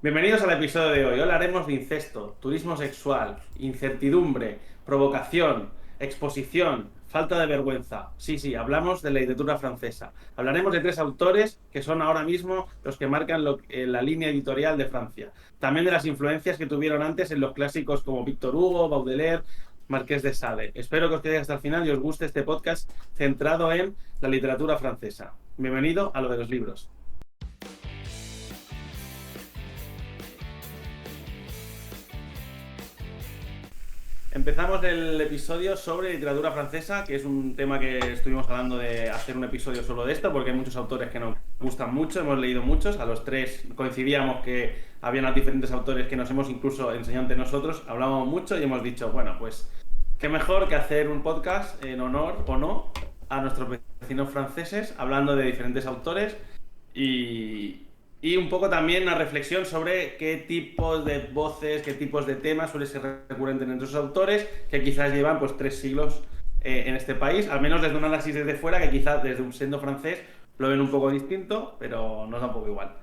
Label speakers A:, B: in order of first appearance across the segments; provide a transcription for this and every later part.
A: Bienvenidos al episodio de hoy. Hoy hablaremos de incesto, turismo sexual, incertidumbre, provocación, exposición, falta de vergüenza. Sí, hablamos de la literatura francesa. Hablaremos de tres autores que son ahora mismo los que marcan la línea editorial de Francia. También de las influencias que tuvieron antes en los clásicos como Victor Hugo, Baudelaire, Marqués de Sade. Espero que os quedéis hasta el final y os guste este podcast centrado en la literatura francesa. Bienvenido a lo de los libros. Empezamos el episodio sobre literatura francesa, que es un tema que estuvimos hablando de hacer un episodio solo de esto, porque hay muchos autores que nos gustan mucho, hemos leído muchos, a los tres coincidíamos que habían diferentes autores que nos hemos incluso enseñado entre nosotros, hablábamos mucho y hemos dicho, bueno, pues qué mejor que hacer un podcast en honor o no a nuestros vecinos franceses, hablando de diferentes autores y un poco también una reflexión sobre qué tipos de voces, qué tipos de temas suele ser recurrente en esos autores que quizás llevan pues 3 siglos en este país, al menos desde un análisis desde fuera que quizás desde un siendo francés lo ven un poco distinto, pero nos da un poco igual.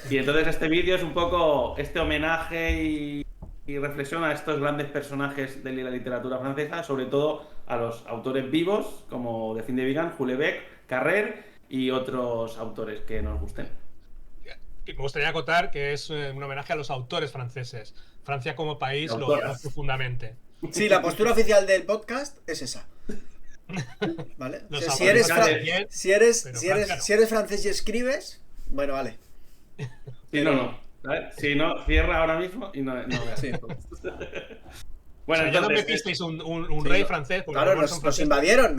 A: Y entonces este vídeo es un poco este homenaje y reflexión a estos grandes personajes de la literatura francesa, sobre todo a los autores vivos como Delphine de Vigan, Houellebecq, Carrère y otros autores que nos gusten.
B: Y me gustaría acotar que es un homenaje a los autores franceses. Francia como país lo ama profundamente.
C: Sí, la postura oficial del podcast es esa. ¿Vale? O sea, si eres francés y escribes, bueno, vale.
A: Sí, no. ¿Vale? Si no, cierra ahora mismo y no veas.
C: Sí.
A: Bueno,
B: o sea,
A: entonces,
B: ya no metisteis un rey francés.
C: Claro, nos invadieron.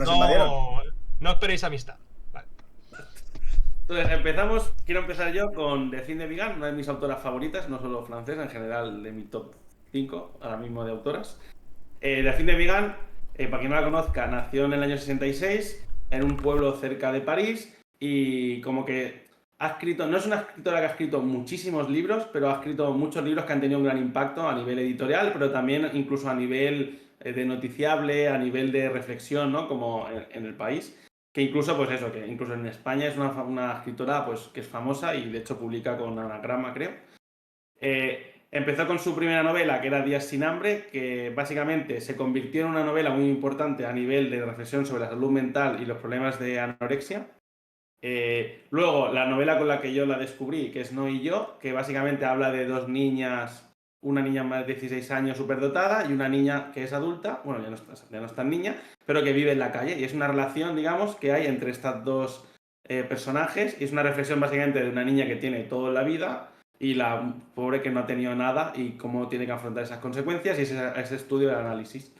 B: No esperéis amistad. Vale.
A: Entonces, quiero empezar yo con Delphine de Vigan, una de mis autoras favoritas, no solo francesa, en general de mi top 5 ahora mismo de autoras. Delphine de Vigan, para quien no la conozca, nació en el año 66 en un pueblo cerca de París y como que ha escrito, no es una escritora que ha escrito muchísimos libros, pero ha escrito muchos libros que han tenido un gran impacto a nivel editorial, pero también incluso a nivel de noticiable, a nivel de reflexión, ¿no? Como en el país. Que incluso, pues eso, que incluso en España es una escritora pues, que es famosa y de hecho publica con Anagrama, creo. Empezó con su primera novela, que era Días sin hambre, que básicamente se convirtió en una novela muy importante a nivel de reflexión sobre la salud mental y los problemas de anorexia. Luego, la novela con la que yo la descubrí, que es No y yo, que básicamente habla de dos niñas, una niña más de 16 años superdotada y una niña que es adulta, bueno, ya no es tan niña, pero que vive en la calle. Y es una relación, digamos, que hay entre estas dos personajes y es una reflexión básicamente de una niña que tiene todo en la vida y la pobre que no ha tenido nada y cómo tiene que afrontar esas consecuencias y ese estudio de análisis.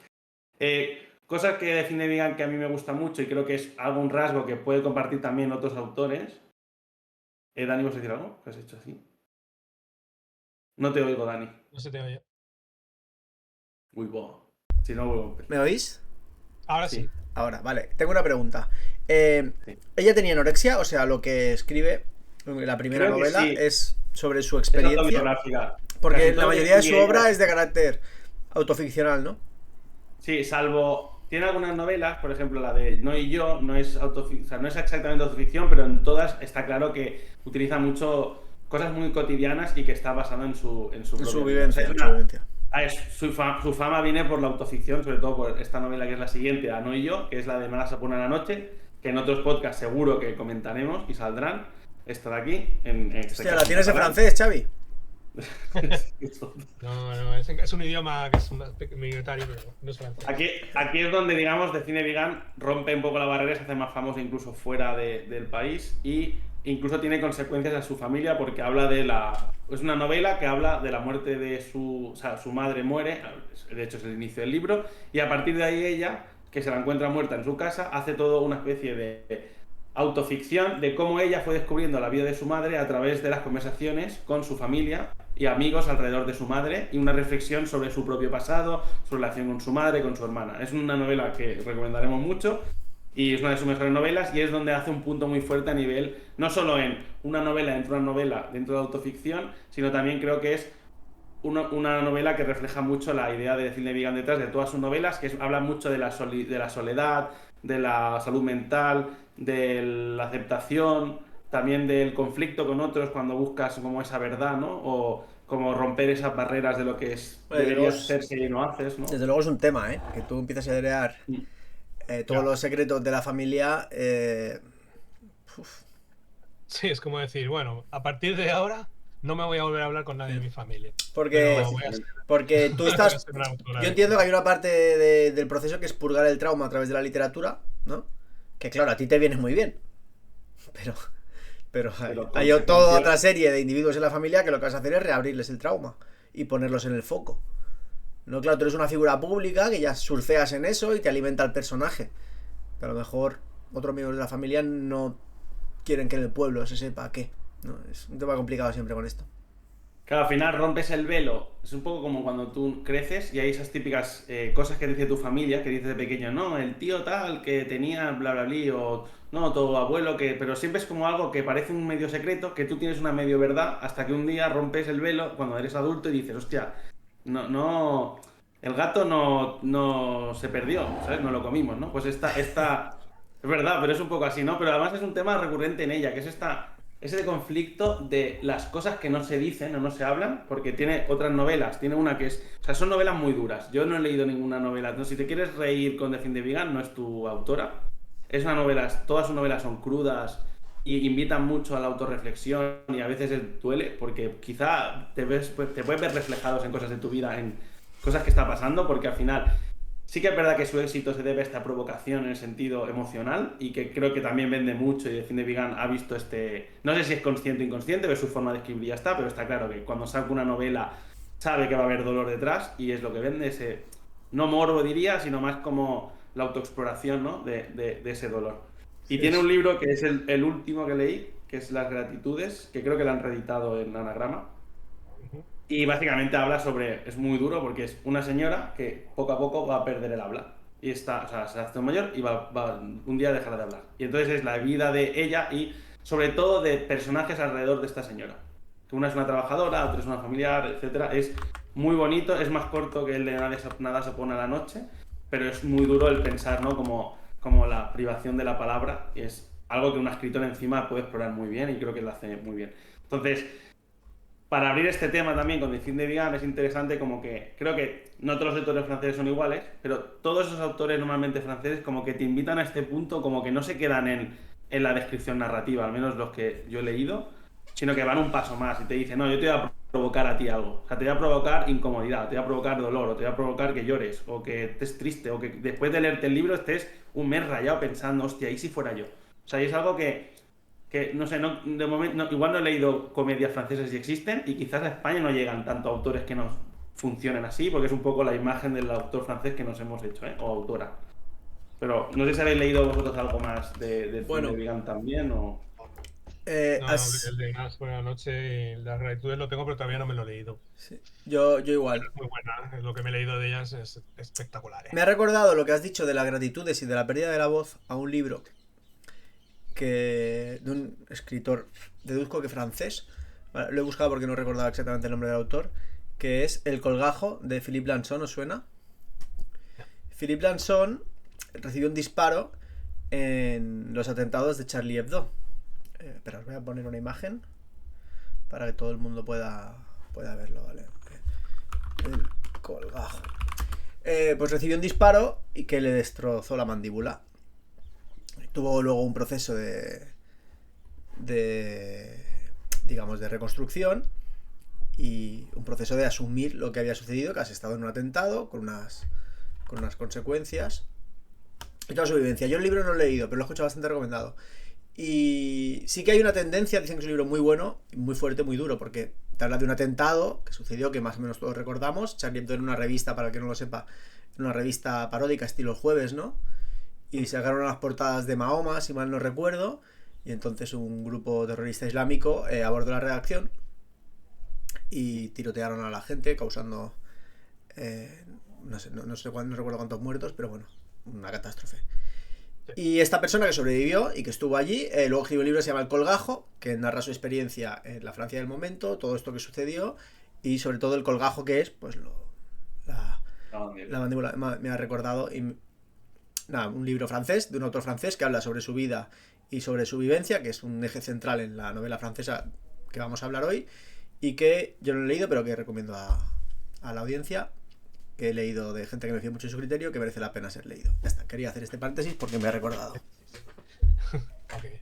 A: Cosas que define Vigan que a mí me gusta mucho y creo que es algún rasgo que puede compartir también otros autores. Dani, ¿vas a decir algo? ¿Qué has hecho así? No te oigo, Dani.
B: No se te oye.
A: Uy, boh. Si no, vuelvo a empezar.
C: ¿Me oís?
B: Ahora sí.
C: Ahora, vale. Tengo una pregunta.
A: Sí.
C: ¿Ella tenía anorexia? O sea, lo que escribe en la primera
A: Creo que
C: novela
A: sí.
C: es sobre su
A: Es
C: experiencia.
A: autobiográfica.
C: Porque
A: Casi
C: la
A: todo
C: mayoría de su
A: escribe
C: obra
A: ella.
C: es de carácter autoficcional, ¿no?
A: Sí, salvo... Tiene algunas novelas, por ejemplo, la de No y yo, no es no es exactamente autoficción, pero en todas está claro que utiliza mucho cosas muy cotidianas y que está basado en su
C: vivencia.
A: Su fama viene por la autoficción, sobre todo por esta novela que es la siguiente, a No y yo, que es la de Nada se pone a la noche, que en otros podcasts seguro que comentaremos y saldrán. Esta de aquí.
C: Hostia, la tienes en francés, Xavi.
B: No, es un idioma que es minoritario, pero no es francés.
A: Aquí es donde, digamos, Delphine de Vigan rompe un poco la barrera, se hace más famosa incluso fuera del país y incluso tiene consecuencias a su familia porque habla de es una novela que habla de la muerte de su madre muere, de hecho es el inicio del libro, y a partir de ahí ella, que se la encuentra muerta en su casa, hace toda una especie de autoficción de cómo ella fue descubriendo la vida de su madre a través de las conversaciones con su familia y amigos alrededor de su madre y una reflexión sobre su propio pasado, su relación con su madre, con su hermana. Es una novela que recomendaremos mucho y es una de sus mejores novelas y es donde hace un punto muy fuerte a nivel, no solo en una novela dentro de una novela dentro de autoficción, sino también creo que es una novela que refleja mucho la idea de Delphine de Vigan detrás de todas sus novelas, que habla mucho de la soledad, de la salud mental, de la aceptación, también del conflicto con otros cuando buscas como esa verdad, ¿no? O como romper esas barreras de lo que debería hacerse y no haces, ¿no?
C: Desde luego es un tema, que tú empiezas a heredar todos los secretos de la familia.
B: Sí, es como decir, bueno, a partir de ahora no me voy a volver a hablar con nadie de mi familia.
C: Porque tú estás... Yo entiendo que hay una parte del proceso que es purgar el trauma a través de la literatura, ¿no? Que claro, a ti te viene muy bien. Pero hay toda otra serie de individuos en la familia que lo que vas a hacer es reabrirles el trauma y ponerlos en el foco. No, claro, tú eres una figura pública que ya surfeas en eso y te alimenta el personaje. Pero a lo mejor otros miembros de la familia no quieren que en el pueblo se sepa qué. No, es un tema complicado siempre con esto.
A: Claro, al final rompes el velo. Es un poco como cuando tú creces y hay esas típicas cosas que dice tu familia, que dices de pequeño, no, el tío tal que tenía bla bla bla, o no, tu abuelo que... Pero siempre es como algo que parece un medio secreto, que tú tienes una medio verdad, hasta que un día rompes el velo cuando eres adulto y dices, hostia, no, el gato no se perdió, ¿sabes? No lo comimos, ¿no? Pues esta es verdad, pero es un poco así, ¿no? Pero además es un tema recurrente en ella, que es ese conflicto de las cosas que no se dicen o no se hablan, porque tiene otras novelas, tiene una que es... O sea, son novelas muy duras. Yo no he leído ninguna novela. Entonces, si te quieres reír con The Thin de Vegan, no es tu autora. Es una novela, todas sus novelas son crudas y invitan mucho a la autorreflexión y a veces duele, porque quizá te puedes ver reflejados en cosas de tu vida, en cosas que está pasando, porque al final... Sí que es verdad que su éxito se debe a esta provocación en el sentido emocional y que creo que también vende mucho y The Thin de Vegan ha visto no sé si es consciente o inconsciente, pero su forma de escribir ya está, pero está claro que cuando saca una novela sabe que va a haber dolor detrás y es lo que vende, ese, no morbo diría, sino más como la autoexploración, ¿no? de ese dolor. Y tiene un libro que es el último que leí, que es Las Gratitudes, que creo que lo han reeditado en Anagrama. Y básicamente habla sobre, es muy duro porque es una señora que poco a poco va a perder el habla. Y se hace mayor y va un día a dejar de hablar. Y entonces es la vida de ella y sobre todo de personajes alrededor de esta señora. Que una es una trabajadora, otra es una familiar, etcétera. Es muy bonito, es más corto que el de Nada se pone a la noche, pero es muy duro el pensar, ¿no? Como la privación de la palabra. Y es algo que una escritora encima puede explorar muy bien y creo que lo hace muy bien. Entonces... Para abrir este tema también con The Thin de Vegan es interesante como que creo que no todos los autores franceses son iguales, pero todos esos autores normalmente franceses como que te invitan a este punto, como que no se quedan en la descripción narrativa, al menos los que yo he leído, sino que van un paso más y te dicen, no, yo te voy a provocar a ti algo, o sea, te voy a provocar incomodidad, te voy a provocar dolor, o te voy a provocar que llores, o que estés triste, o que después de leerte el libro estés un mes rayado pensando, hostia, ¿y si fuera yo? O sea, y es algo que no sé, de momento, igual no he leído comedias francesas y existen, y quizás a España no llegan tanto autores que nos funcionen así, porque es un poco la imagen del autor francés que nos hemos hecho, o autora. Pero no sé si habéis leído vosotros algo más de Thin de Vegan también, o...
B: el de Nada por la noche y Las Gratitudes lo tengo, pero todavía no me lo he leído.
C: Sí. Yo igual.
B: Pero es muy buena, lo que me he leído de ellas es espectacular.
C: Me ha recordado lo que has dicho de las gratitudes y de la pérdida de la voz a un libro de un escritor, deduzco que francés, vale, lo he buscado porque no recordaba exactamente el nombre del autor, que es El colgajo de Philippe Lanson. ¿Os suena? Philippe Lanson recibió un disparo en los atentados de Charlie Hebdo. Pero os voy a poner una imagen para que todo el mundo pueda verlo, ¿vale? El colgajo. Pues recibió un disparo y que le destrozó la mandíbula. Tuvo luego un proceso digamos, de reconstrucción y un proceso de asumir lo que había sucedido, que has estado en un atentado con unas consecuencias y toda su vivencia. Yo el libro no lo he leído, pero lo he escuchado bastante recomendado. Y sí que hay una tendencia, dicen que es un libro muy bueno, muy fuerte, muy duro, porque te habla de un atentado que sucedió, que más o menos todos recordamos. Charlie Hebdo en una revista, para el que no lo sepa, en una revista paródica estilo Jueves, ¿no? Y sacaron unas portadas de Mahoma, si mal no recuerdo, y entonces un grupo terrorista islámico abordó la redacción y tirotearon a la gente, causando no recuerdo cuántos muertos, pero bueno, una catástrofe. Y esta persona que sobrevivió y que estuvo allí, luego escribió un libro que se llama El colgajo, que narra su experiencia en la Francia del momento, todo esto que sucedió, y sobre todo el colgajo, que es pues la mandíbula. Me ha recordado. Nada, un libro francés, de un autor francés que habla sobre su vida y sobre su vivencia, que es un eje central en la novela francesa que vamos a hablar hoy, y que yo no he leído, pero que recomiendo a la audiencia, que he leído de gente que me fío mucho en su criterio, que merece la pena ser leído. Ya está, quería hacer este paréntesis porque me he recordado.
B: Okay.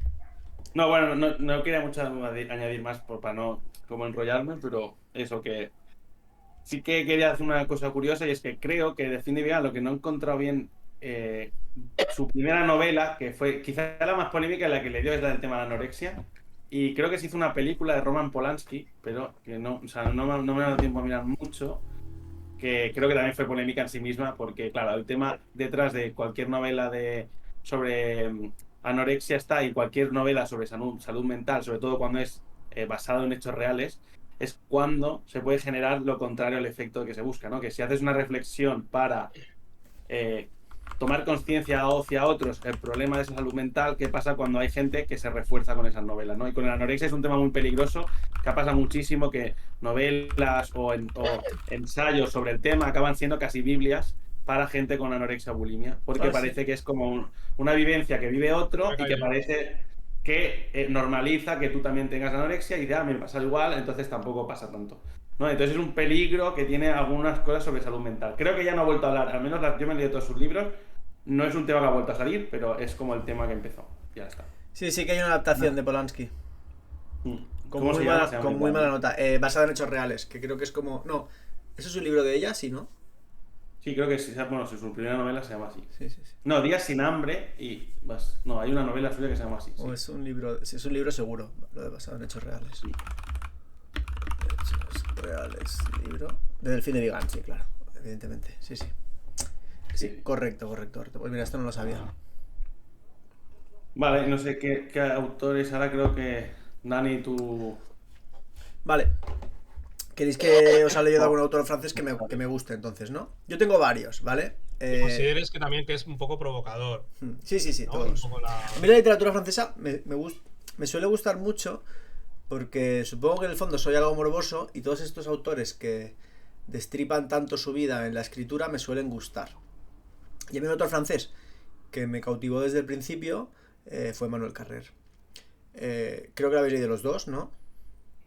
A: No, bueno, no quería mucho añadir más para no como enrollarme, pero eso que sí que quería hacer una cosa curiosa, y es que creo que de Cindy Vigan lo que no he encontrado bien, su primera novela, que fue quizá la más polémica, la que le dio es la del tema de la anorexia, y creo que se hizo una película de Roman Polanski, pero que no, o sea, no me ha dado tiempo a mirar mucho, que creo que también fue polémica en sí misma, porque claro, el tema detrás de cualquier novela sobre anorexia está, y cualquier novela sobre salud mental, sobre todo cuando es basado en hechos reales, es cuando se puede generar lo contrario al efecto que se busca, ¿no? Que si haces una reflexión para tomar conciencia hacia otros el problema de esa salud mental, ¿qué pasa cuando hay gente que se refuerza con esas novelas, ¿no? Y con la anorexia es un tema muy peligroso, que ha pasado muchísimo, que novelas o ensayos sobre el tema acaban siendo casi biblias para gente con anorexia o bulimia, porque parece que es como una vivencia que vive otro y que parece que normaliza que tú también tengas anorexia y ya me pasa igual, entonces tampoco pasa tanto, ¿no? Entonces es un peligro que tiene algunas cosas sobre salud mental. Creo que ya no ha vuelto a hablar, al menos yo me he leído todos sus libros, no es un tema que ha vuelto a salir, pero es como el tema que empezó. Ya está.
C: Sí, sí que hay una adaptación de Polanski. Con muy mala nota. Basada en hechos reales, que creo que es como... No, ¿eso es un libro de ella? Sí, ¿no?
A: Sí, creo que sí. Bueno, su primera novela se llama así.
C: Sí.
A: No, Días sin hambre y... No, hay una novela suya que se llama así.
C: O es un libro... Sí, es un libro seguro, lo de basado en hechos reales. Sí. Hechos reales, libro... De Delfín de Vigan, sí, claro. Evidentemente, sí. Sí, correcto. Pues mira, esto no lo sabía.
A: Vale, no sé qué autores. Ahora creo que Dani, tú...
C: Vale. ¿Queréis que os hable yo de algún autor francés que me guste entonces, no? Yo tengo varios, ¿vale?
B: Consideres que también que es un poco provocador.
C: Sí,
B: ¿no?
C: todos. A mí la literatura francesa me suele gustar mucho porque supongo que en el fondo soy algo morboso y todos estos autores que destripan tanto su vida en la escritura me suelen gustar. Y a mí un autor francés que me cautivó desde el principio fue Emmanuel Carrère. Creo que lo habéis leído los dos, ¿no?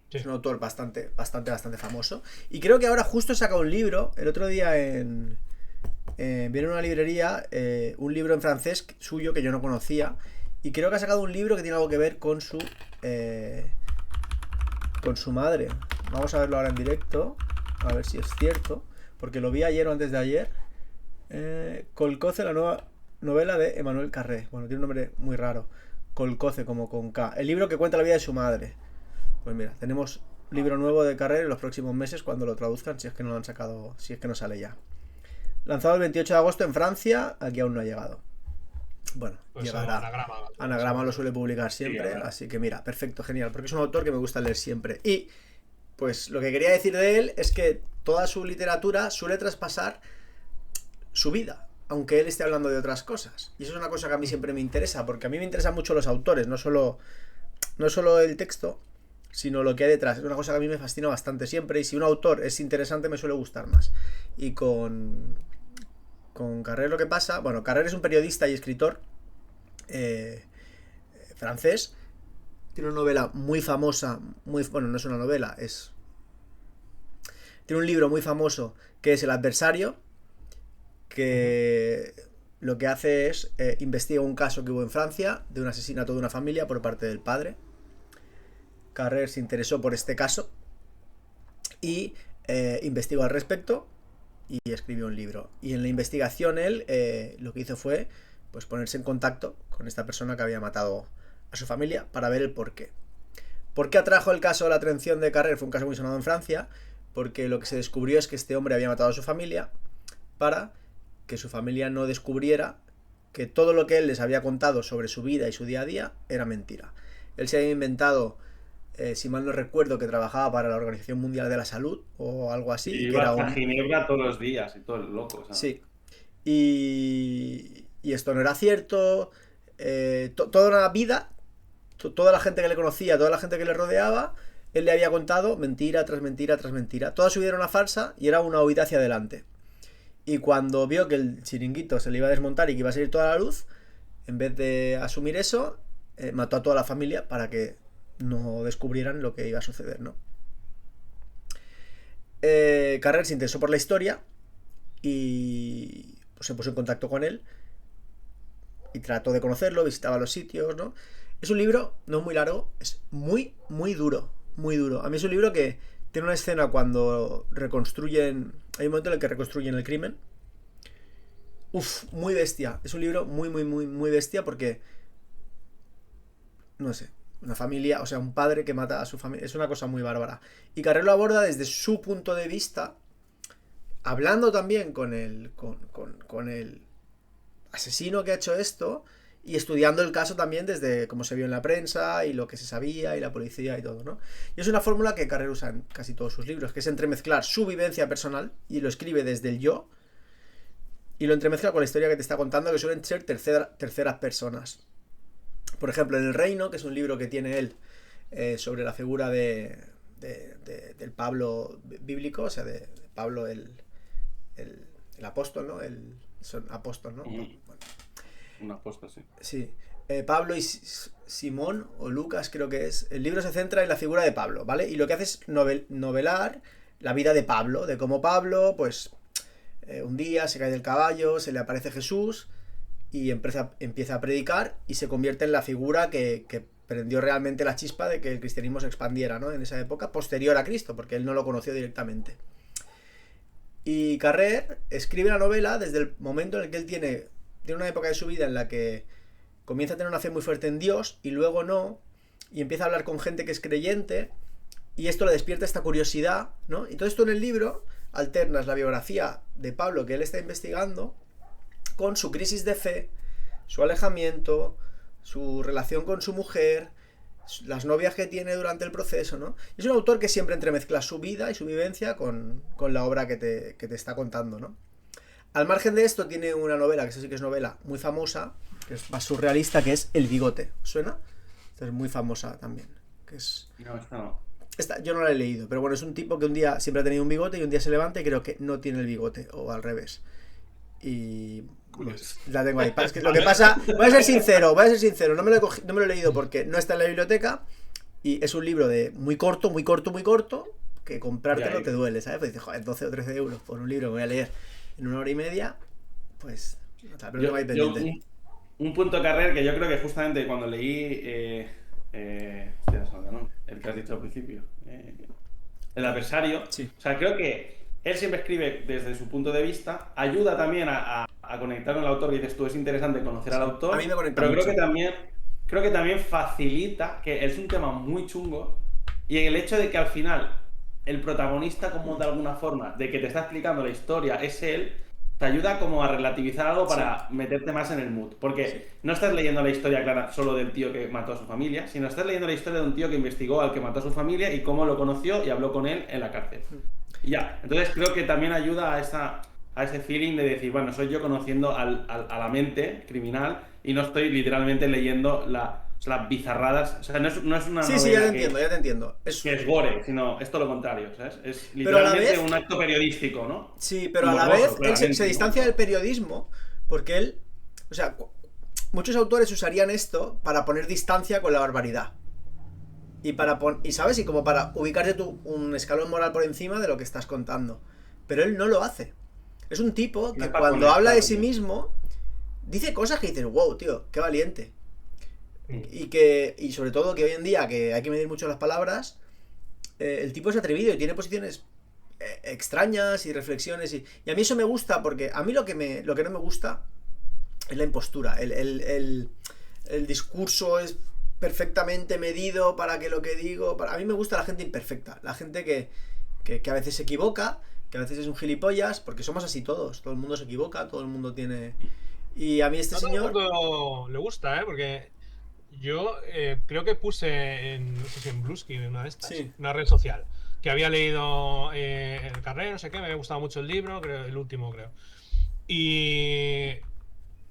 C: Sí. Es un autor bastante famoso. Y creo que ahora justo he sacado un libro. El otro día viene en una librería un libro en francés suyo que yo no conocía. Y creo que ha sacado un libro que tiene algo que ver con su madre. Vamos a verlo ahora en directo. A ver si es cierto. Porque lo vi ayer o antes de ayer. Colcoce, la nueva novela de Emmanuel Carrère. Bueno, tiene un nombre muy raro. Colcoce, como con K. El libro que cuenta la vida de su madre. Pues mira, tenemos libro nuevo de Carrère en los próximos meses cuando lo traduzcan, si es que no lo han sacado, si es que no sale ya. Lanzado el 28 de agosto en Francia, aquí aún no ha llegado. Bueno, pues llegará. Anagrama lo suele publicar siempre, sí, así que mira, perfecto, genial, porque es un autor que me gusta leer siempre. Y pues lo que quería decir de él es que toda su literatura suele traspasar su vida, aunque él esté hablando de otras cosas. Y eso es una cosa que a mí siempre me interesa, porque a mí me interesan mucho los autores, no solo el texto, sino lo que hay detrás. Es una cosa que a mí me fascina bastante siempre, y si un autor es interesante me suele gustar más. Y con Carrère lo que pasa... Bueno, Carrère es un periodista y escritor francés. Tiene una novela muy famosa, bueno, no es una novela, tiene un libro muy famoso que es El adversario, que lo que hace es investiga un caso que hubo en Francia de un asesinato de una familia por parte del padre. Carrère se interesó por este caso y investigó al respecto y escribió un libro. Y en la investigación él lo que hizo fue pues ponerse en contacto con esta persona que había matado a su familia para ver el porqué. ¿Por qué atrajo el caso a la atención de Carrère? Fue un caso muy sonado en Francia, porque lo que se descubrió es que este hombre había matado a su familia para que su familia no descubriera que todo lo que él les había contado sobre su vida y su día a día era mentira. Él se había inventado, si mal no recuerdo, que trabajaba para la Organización Mundial de la Salud o algo así.
A: Y iba a Ginebra todos los días y todo el loco, ¿sabes?
C: Sí. Y esto no era cierto. Toda una vida, toda la gente que le conocía, toda la gente que le rodeaba, él le había contado mentira tras mentira tras mentira. Toda su vida era una farsa y era una huida hacia adelante. Y cuando vio que el chiringuito se le iba a desmontar y que iba a salir toda la luz, en vez de asumir eso, mató a toda la familia para que no descubrieran lo que iba a suceder, ¿no? Carrer se interesó por la historia y pues, se puso en contacto con él y trató de conocerlo, visitaba los sitios, ¿no? Es un libro no muy largo, es muy, muy duro, muy duro. A mí es un libro que tiene una escena cuando reconstruyen, hay un momento en el que reconstruyen el crimen. Uf, muy bestia. Es un libro muy, muy, muy, muy bestia porque, no sé, una familia, o sea, un padre que mata a su familia, es una cosa muy bárbara. Y Carrer lo aborda desde su punto de vista, hablando también con el asesino que ha hecho esto y estudiando el caso también desde cómo se vio en la prensa y lo que se sabía y la policía y todo, ¿no? Y es una fórmula que Carrer usa en casi todos sus libros, que es entremezclar su vivencia personal y lo escribe desde el yo y lo entremezcla con la historia que te está contando, que suelen ser terceras personas. Por ejemplo, en El Reino, que es un libro que tiene él sobre la figura del Pablo bíblico, o sea, de Pablo el apóstol, ¿no? Son apóstol, ¿no? Bueno.
A: Un apóstol, sí.
C: Sí. Pablo y Simón, o Lucas creo que es. El libro se centra en la figura de Pablo, ¿vale? Y lo que hace es novelar la vida de Pablo, de cómo Pablo, pues, un día se cae del caballo, se le aparece Jesús y empieza a predicar y se convierte en la figura que prendió realmente la chispa de que el cristianismo se expandiera, ¿no? En esa época, posterior a Cristo, porque él no lo conoció directamente. Y Carrer escribe la novela desde el momento en el que él tiene una época de su vida en la que comienza a tener una fe muy fuerte en Dios y luego no, y empieza a hablar con gente que es creyente y esto le despierta esta curiosidad, ¿no? Y todo esto en el libro alternas la biografía de Pablo que él está investigando con su crisis de fe, su alejamiento, su relación con su mujer, las novias que tiene durante el proceso, ¿no? Es un autor que siempre entremezcla su vida y su vivencia con la obra que te está contando, ¿no? Al margen de esto tiene una novela, que esa sí que es novela, muy famosa, que es más surrealista, que es El bigote. ¿Suena? Esta es muy famosa también. Que es...
A: No, esta no.
C: Esta yo no la he leído, pero bueno, es un tipo que un día siempre ha tenido un bigote y un día se levanta y creo que no tiene el bigote, o al revés. Y... pues, la tengo ahí. Es que lo que pasa, voy a ser sincero, no me lo he leído porque no está en la biblioteca y es un libro de muy corto, que comprártelo te duele, ¿sabes? Pues dices, joder, 12 o 13 euros por un libro que voy a leer en 1 hora y media, pues... pero tengo ahí pendiente.
A: Un punto de Carrer que yo creo que justamente cuando leí el que has dicho al principio, El adversario,
C: sí.
A: O sea, creo que él siempre escribe desde su punto de vista, ayuda también a conectar con el autor, y dices tú, es interesante conocer al autor,
C: a mí me conecta
A: pero
C: mucho.
A: creo que también facilita, que es un tema muy chungo, y el hecho de que al final el protagonista, como de alguna forma, de que te está explicando la historia, es él, te ayuda como a relativizar algo para meterte más en el mood. Porque no estás leyendo la historia clara solo del tío que mató a su familia, sino estás leyendo la historia de un tío que investigó al que mató a su familia y cómo lo conoció y habló con él en la cárcel. Y ya, entonces creo que también ayuda a ese feeling de decir, bueno, soy yo conociendo a la mente criminal y no estoy literalmente leyendo las bizarradas. O sea, no es una novela.
C: Sí, ya te entiendo.
A: Que es gore, sino es todo lo contrario, ¿sabes? Es literalmente un acto periodístico, ¿no?
C: Sí, pero a la vez él se distancia del periodismo porque él, o sea, muchos autores usarían esto para poner distancia con la barbaridad. Y ¿sabes? Y como para ubicarte tú un escalón moral por encima de lo que estás contando. Pero él no lo hace. Es un tipo que cuando habla de sí mismo dice cosas que dices, wow, tío, qué valiente. Y sobre todo que hoy en día, que hay que medir mucho las palabras, el tipo es atrevido y tiene posiciones extrañas y reflexiones. Y a mí eso me gusta, porque a mí lo que no me gusta es la impostura. El discurso es perfectamente medido para que lo que digo... A mí me gusta la gente imperfecta, la gente que a veces se equivoca, que a veces es un gilipollas, porque somos así todos. Todo el mundo se equivoca, todo el mundo tiene... Y a mí señor...
B: todo el mundo le gusta, porque... Yo creo que puse no sé si en Bluesky, en una de estas, una red social, que había leído el Carrer, no sé qué, me había gustado mucho el libro, el último creo. Y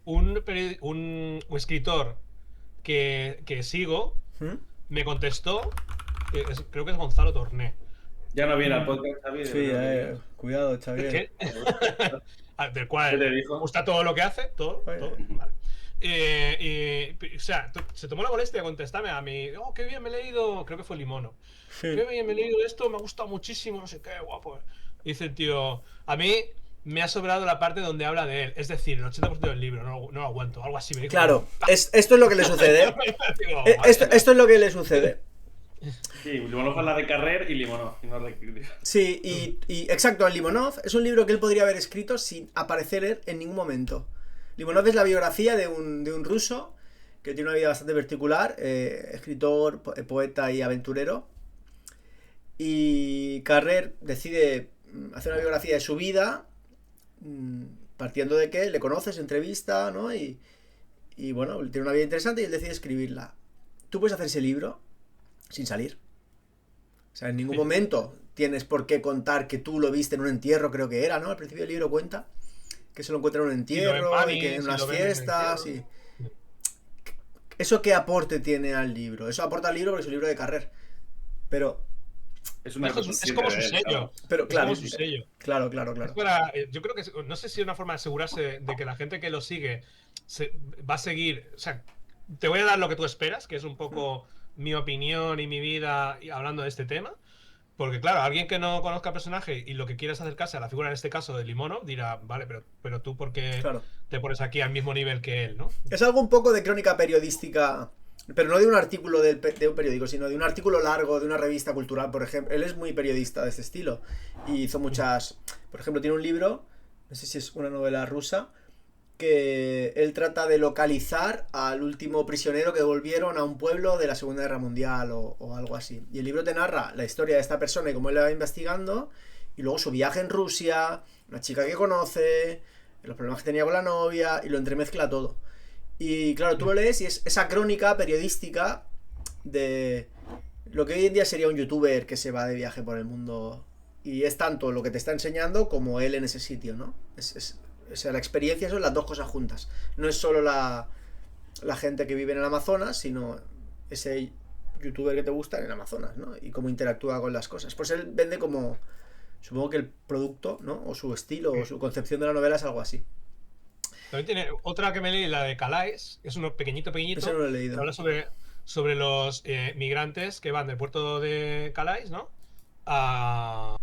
B: un escritor que sigo me contestó, creo que es Gonzalo Torné.
A: Ya no viene al podcast, Xavi.
C: Sí, cuidado, Xavi.
B: Del cual me gusta todo lo que hace, todo. Vale. O sea, se tomó la molestia de contestarme a mí. Oh, qué bien me he leído. Creo que fue Limono.
C: Sí.
B: Qué bien me he leído esto, me ha gustado muchísimo, no sé qué, guapo. Y dice el tío, a mí me ha sobrado la parte donde habla de él. Es decir, el 80% del libro, no lo aguanto. Algo así me dijo.
C: Claro, esto es lo que le sucede.
B: Digo,
C: Esto es lo que le sucede.
A: Sí, Limonov habla de Carrer y Limonov, y no de crítica.
C: Sí, y exacto, Limonov es un libro que él podría haber escrito sin aparecer en ningún momento. Limonov es la biografía de un ruso que tiene una vida bastante particular, escritor, poeta y aventurero. Y Carrer decide hacer una biografía de su vida, partiendo de que le conoce, se entrevista, ¿no? Y bueno, tiene una vida interesante y él decide escribirla. Tú puedes hacer ese libro sin salir. O sea, en ningún momento tienes por qué contar que tú lo viste en un entierro, creo que era, ¿no? Al principio del libro cuenta que se lo encuentra en un entierro y que en unas fiestas y... ¿Eso qué aporte tiene al libro? Eso aporta al libro porque es un libro de Carrer. Pero...
B: Es como su sello.
C: Pero claro,
B: es como su sello.
C: Claro.
B: Yo creo que no sé si es una forma de asegurarse de que la gente que lo sigue va a seguir. O sea, te voy a dar lo que tú esperas, que es un poco mi opinión y mi vida hablando de este tema. Porque, claro, alguien que no conozca al personaje y lo que quiera es acercarse a la figura, en este caso de Limonov, dirá, vale, pero tú, ¿por qué te pones aquí al mismo nivel que él, no?
C: Es algo un poco de crónica periodística. Pero no de un artículo de un periódico, sino de un artículo largo de una revista cultural, por ejemplo. Él es muy periodista de este estilo. Y hizo muchas... Por ejemplo, tiene un libro, no sé si es una novela rusa, que él trata de localizar al último prisionero que devolvieron a un pueblo de la Segunda Guerra Mundial o algo así. Y el libro te narra la historia de esta persona y cómo él la va investigando, y luego su viaje en Rusia, una chica que conoce, los problemas que tenía con la novia, y lo entremezcla todo. Y claro, tú lo lees y es esa crónica periodística de lo que hoy en día sería un youtuber que se va de viaje por el mundo. Y es tanto lo que te está enseñando como él en ese sitio, ¿no? O sea, la experiencia son las dos cosas juntas. No es solo la gente que vive en el Amazonas, sino ese youtuber que te gusta en el Amazonas, ¿no? Y cómo interactúa con las cosas. Pues él vende como... Supongo que el producto, ¿no? O su estilo o su concepción de la novela es algo así.
B: También tiene otra que me leí, la de Calais, es uno pequeñito,
C: Eso no lo he leído.
B: que habla sobre los migrantes que van del puerto de Calais, ¿no? A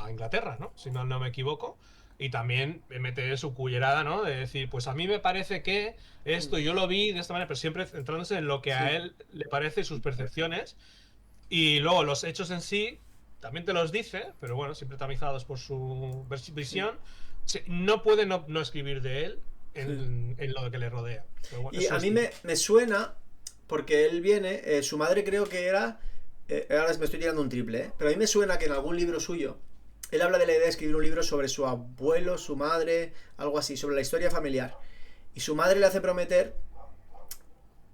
B: Inglaterra, ¿no? Si no me equivoco. Y también mete su cullerada, ¿no? De decir, pues a mí me parece que esto yo lo vi de esta manera, pero siempre centrándose en lo que a él le parece, sus percepciones. Y luego los hechos en sí también te los dice, pero bueno, siempre tamizados por su visión. No puede no escribir de él en lo que le rodea. Pero bueno,
C: y a mí me suena, porque él viene, su madre creo que era, ahora me estoy tirando un triple, pero a mí me suena que en algún libro suyo, él habla de la idea de escribir un libro sobre su abuelo, su madre, algo así, sobre la historia familiar. Y su madre le hace prometer,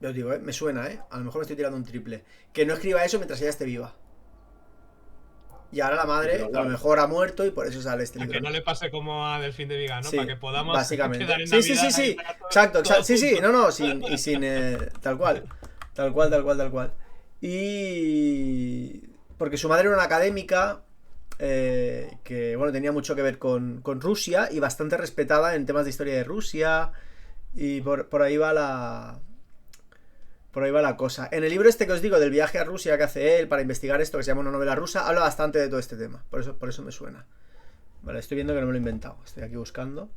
C: yo os digo, me suena, a lo mejor me estoy tirando un triple, que no escriba eso mientras ella esté viva. Y ahora la madre a lo mejor ha muerto y por eso sale este libro.
B: Que no le pase como a Delfín de Vigan, ¿no?
C: Sí,
B: para que podamos
C: básicamente.
B: quedar en
C: Sí.
B: Navidad,
C: Exacto. Sí. No, sin tal cual. Tal cual. Y... Porque su madre era una académica que, bueno, tenía mucho que ver con Rusia y bastante respetada en temas de historia de Rusia. Y por ahí va la... Por ahí va la cosa. En el libro este que os digo del viaje a Rusia que hace él para investigar esto, que se llama Una novela rusa, habla bastante de todo este tema. Por eso me suena. Vale, estoy viendo que no me lo he inventado. Estoy aquí buscando.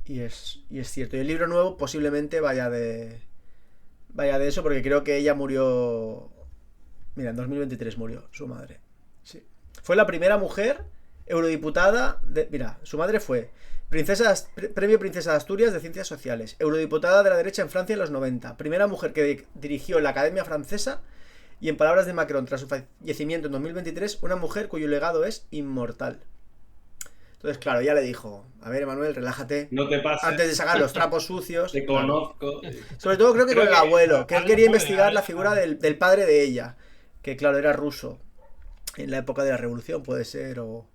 C: Y es cierto. Y el libro nuevo posiblemente vaya de eso, porque creo que ella murió... Mira, en 2023 murió su madre. Sí. Fue la primera mujer eurodiputada de... Mira, su madre fue... Premio Princesa de Asturias de Ciencias Sociales, eurodiputada de la derecha en Francia en los 90, primera mujer que dirigió la Academia Francesa y, en palabras de Macron, tras su fallecimiento en 2023, una mujer cuyo legado es inmortal. Entonces, claro, ya le dijo, a ver, Emanuel, relájate,
A: no te pases,
C: antes de sacar los trapos sucios.
A: Te conozco.
C: Sobre todo creo que con el abuelo, que él quería investigar la figura del padre de ella, que claro, era ruso, en la época de la Revolución puede ser, o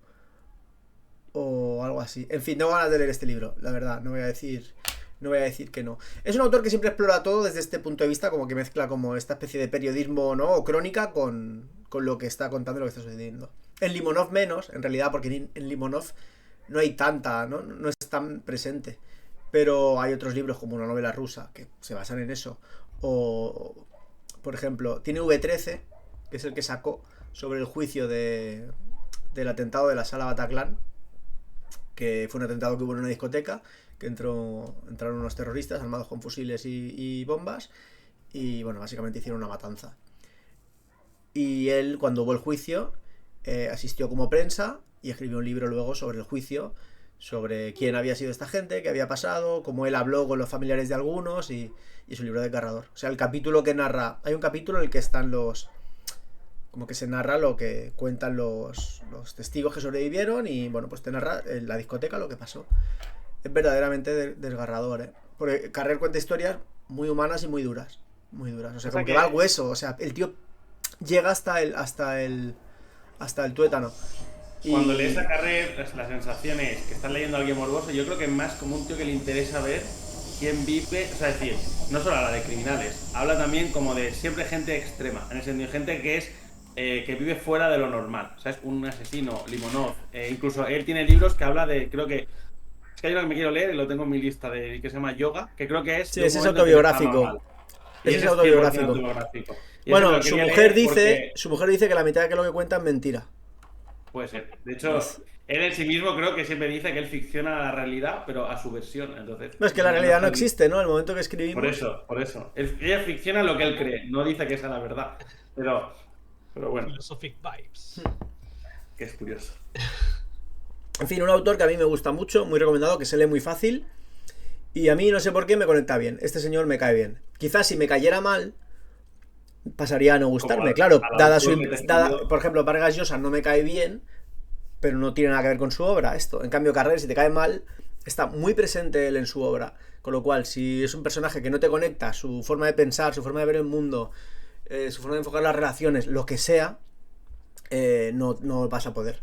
C: algo así. En fin, tengo ganas de leer este libro, la verdad, no voy a decir que no. Es un autor que siempre explora todo desde este punto de vista, como que mezcla como esta especie de periodismo, ¿no? O crónica con lo que está contando, lo que está sucediendo. En Limonov menos, en realidad, porque en Limonov no hay tanta, no es tan presente. pero hay otros libros como una novela rusa que se basan en eso. O, por ejemplo, tiene V13, que es el que sacó sobre el juicio del atentado de la Sala Bataclan, que fue un atentado que hubo en una discoteca, que entraron unos terroristas armados con fusiles y bombas, y bueno, básicamente hicieron una matanza. Y él, cuando hubo el juicio, asistió como prensa y escribió un libro luego sobre el juicio, sobre quién había sido esta gente, qué había pasado, cómo él habló con los familiares de algunos, y es un libro desgarrador. O sea, el capítulo que narra... Hay un capítulo en el que están como que se narra lo que cuentan los testigos que sobrevivieron, y bueno, pues te narra en la discoteca lo que pasó. Es verdaderamente desgarrador, ¿eh? Porque Carrer cuenta historias muy humanas y muy duras. Muy duras. O sea, como que va al hueso. O sea, el tío llega hasta el tuétano.
A: Cuando lees a Carrer, la sensación es que estás leyendo a alguien morboso. Yo creo que es más como un tío que le interesa ver quién vive. O sea, es decir, no solo habla de criminales, habla también como de siempre gente extrema. En el sentido, gente que es que vive fuera de lo normal. ¿Sabes? Un asesino, Limonov. Incluso él tiene libros que habla de, creo que... Es que hay uno que me quiero leer y lo tengo en mi lista, que se llama Yoga, que creo que es...
C: Sí, ese es autobiográfico. Ese es autobiográfico. Bueno, su mujer dice que la mitad de lo que cuenta es mentira.
A: Puede ser. De hecho, él en sí mismo creo que siempre dice que él ficciona la realidad, pero a su versión. Entonces,
C: no, es que la realidad no existe, ¿no? El momento que escribimos...
A: Por eso. Ella ficciona lo que él cree, no dice que esa es la verdad. Pero bueno.
B: Philosophic vibes.
A: Que es curioso.
C: En fin, un autor que a mí me gusta mucho, muy recomendado, que se lee muy fácil, y a mí no sé por qué me conecta bien. Este señor me cae bien. Quizás si me cayera mal, pasaría a no gustarme. Claro, por ejemplo, Vargas Llosa no me cae bien, pero no tiene nada que ver con su obra esto. En cambio, Carrer, si te cae mal, está muy presente él en su obra. Con lo cual, si es un personaje que no te conecta, su forma de pensar, su forma de ver el mundo, su forma de enfocar las relaciones, lo que sea, no vas a poder.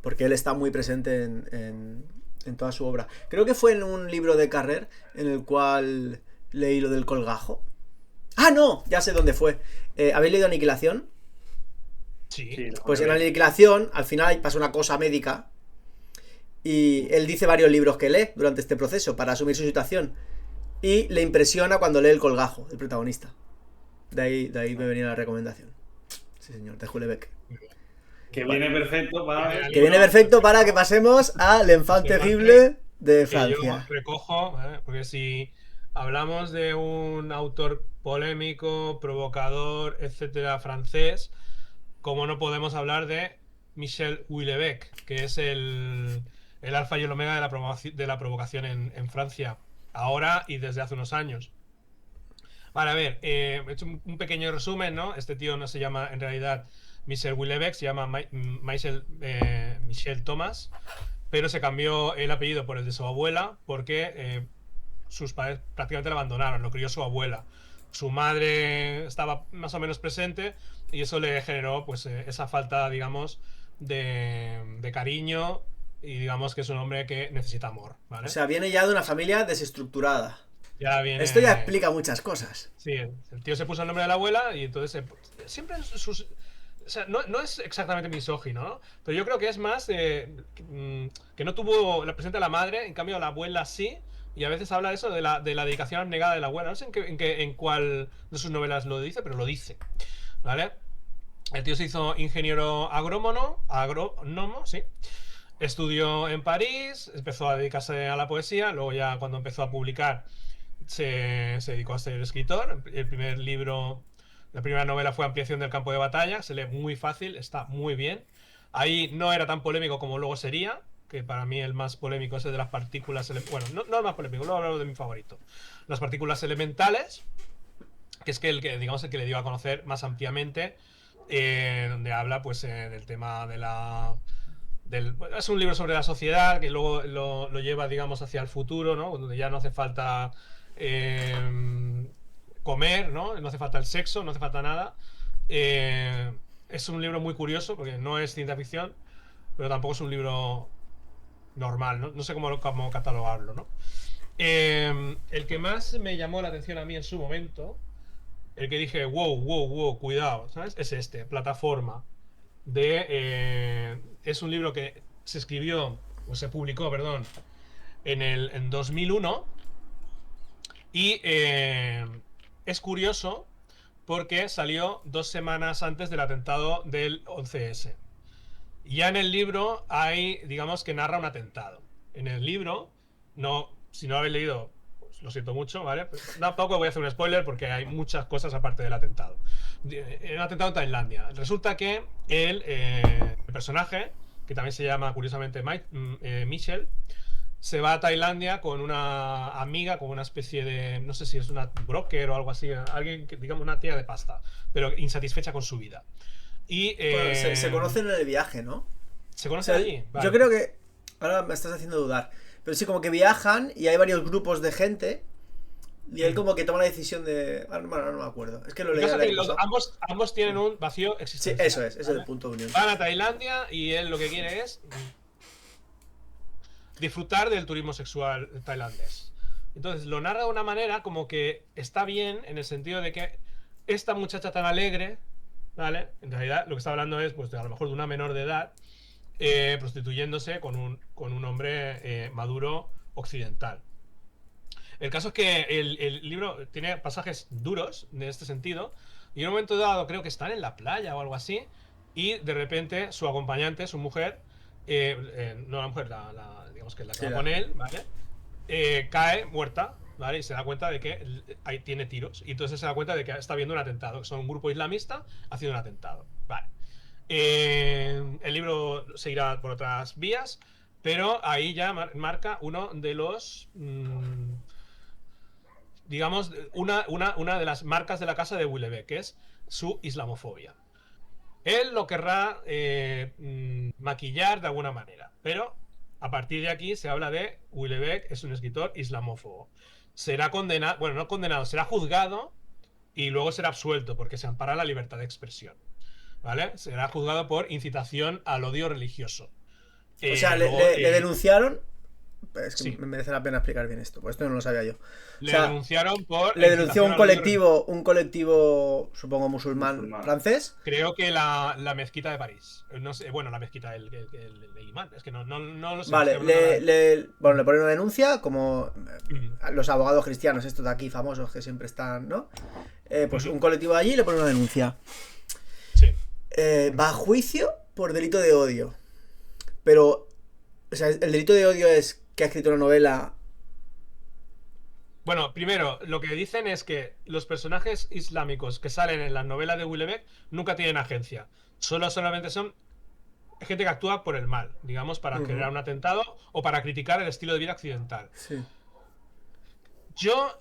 C: Porque él está muy presente en toda su obra. Creo que fue en un libro de Carrer en el cual leí lo del colgajo. ¡Ah, no! Ya sé dónde fue. ¿Habéis leído Aniquilación?
B: Sí.
C: Pues en Aniquilación, al final pasa una cosa médica. Y él dice varios libros que lee durante este proceso para asumir su situación. Y le impresiona cuando lee el colgajo, el protagonista. De ahí me venía la recomendación. Sí, señor, de Houellebecq.
A: Que viene perfecto
C: para que pasemos al Enfant terrible de Francia.
B: Yo recojo, porque si hablamos de un autor polémico, provocador, etcétera, francés, ¿cómo no podemos hablar de Michel Houellebecq, que es el alfa y el omega de la provocación en Francia, ahora y desde hace unos años? Vale, a ver, he hecho un pequeño resumen, ¿no? Este tío no se llama en realidad Michel Houellebecq, se llama Michel Thomas, pero se cambió el apellido por el de su abuela porque sus padres prácticamente la abandonaron, lo crió su abuela. Su madre estaba más o menos presente y eso le generó pues esa falta, digamos, de cariño, y digamos que es un hombre que necesita amor, ¿vale?
C: O sea, viene ya de una familia desestructurada. Esto ya explica muchas cosas.
B: Sí, el tío se puso el nombre de la abuela y entonces siempre sus... O sea, no es exactamente misógino, ¿no? Pero yo creo que es más que no tuvo la presente a la madre, en cambio a la abuela sí, y a veces habla eso de la dedicación abnegada de la abuela. No sé en cuál de sus novelas lo dice, pero lo dice, ¿vale? El tío se hizo ingeniero agrónomo, sí. Estudió en París, empezó a dedicarse a la poesía, luego ya cuando empezó a publicar se dedicó a ser escritor. El primer libro... La primera novela fue Ampliación del campo de batalla, se lee muy fácil, está muy bien. Ahí no era tan polémico como luego sería, que para mí el más polémico es el de las partículas... Bueno, no el más polémico, luego hablo de mi favorito. Las partículas elementales, que es el que le dio a conocer más ampliamente, donde habla pues del tema de es un libro sobre la sociedad, que luego lo lleva, digamos, hacia el futuro, ¿no? Donde ya no hace falta... comer, ¿no? No hace falta el sexo, no hace falta nada. Es un libro muy curioso porque no es ciencia ficción, pero tampoco es un libro normal, ¿no? No sé cómo catalogarlo, ¿no? El que más me llamó la atención a mí en su momento, el que dije, wow, cuidado, ¿sabes? Es este, Plataforma. Es un libro que se publicó, en 2001, Y es curioso porque salió 2 semanas antes del atentado del 11S. Ya en el libro hay, digamos, que narra un atentado. En el libro, no, si no lo habéis leído, pues lo siento mucho, ¿vale? Pues tampoco voy a hacer un spoiler porque hay muchas cosas aparte del atentado. Un atentado en Tailandia. Resulta que el personaje, que también se llama curiosamente Michelle, se va a Tailandia con una amiga, con una especie de, no sé si es una broker o algo así, alguien que, digamos, una tía de pasta, pero insatisfecha con su vida. Y
C: Bueno, se conocen en el viaje, ¿no?
B: ¿Se conocen allí?
C: Vale. Yo creo que, ahora me estás haciendo dudar, pero sí, como que viajan y hay varios grupos de gente y él como que toma la decisión de... Bueno, no me acuerdo, es que lo leí.
B: Ambos tienen un vacío existencial.
C: Sí, eso es, ese es el punto de unión.
B: Van a Tailandia y él lo que quiere es disfrutar del turismo sexual tailandés. Entonces lo narra de una manera como que está bien, en el sentido de que esta muchacha tan alegre, ¿vale? En realidad lo que está hablando es, pues, a lo mejor de una menor de edad, prostituyéndose con un hombre maduro occidental. El caso es que el libro tiene pasajes duros en este sentido, y en un momento dado creo que están en la playa o algo así, y de repente su acompañante, su mujer, no la mujer, digamos que la que va con él, ¿vale? Cae muerta, ¿vale? Y se da cuenta de que ahí tiene tiros, y entonces se da cuenta de que está viendo un atentado, que son un grupo islamista haciendo un atentado, ¿vale? El libro seguirá por otras vías, pero ahí ya marca uno de los... digamos, una de las marcas de la casa de Houellebecq, que es su islamofobia. Él lo querrá maquillar de alguna manera, pero a partir de aquí se habla de Houellebecq es un escritor islamófobo. Será condenado, bueno, no condenado, será juzgado y luego será absuelto porque se ampara la libertad de expresión, ¿vale? Será juzgado por incitación al odio religioso.
C: O sea, le denunciaron. Es que sí, me merece la pena explicar bien esto, pues esto no lo sabía yo.
B: Le denunciaron por...
C: Le denunció un colectivo, supongo, musulmán francés.
B: Creo que la mezquita de París. No sé, bueno, la mezquita del imán. Es que no lo sé.
C: Vale, le ponen una denuncia, como los abogados cristianos, estos de aquí famosos que siempre están, ¿no? Pues un colectivo de allí le pone una denuncia.
B: Sí.
C: Va a juicio por delito de odio. Pero, o sea, el delito de odio es que ha escrito una novela.
B: Bueno, primero, lo que dicen es que los personajes islámicos que salen en las novelas de Houellebecq nunca tienen agencia. Solamente son gente que actúa por el mal, digamos, para generar un atentado o para criticar el estilo de vida occidental.
C: Sí.
B: Yo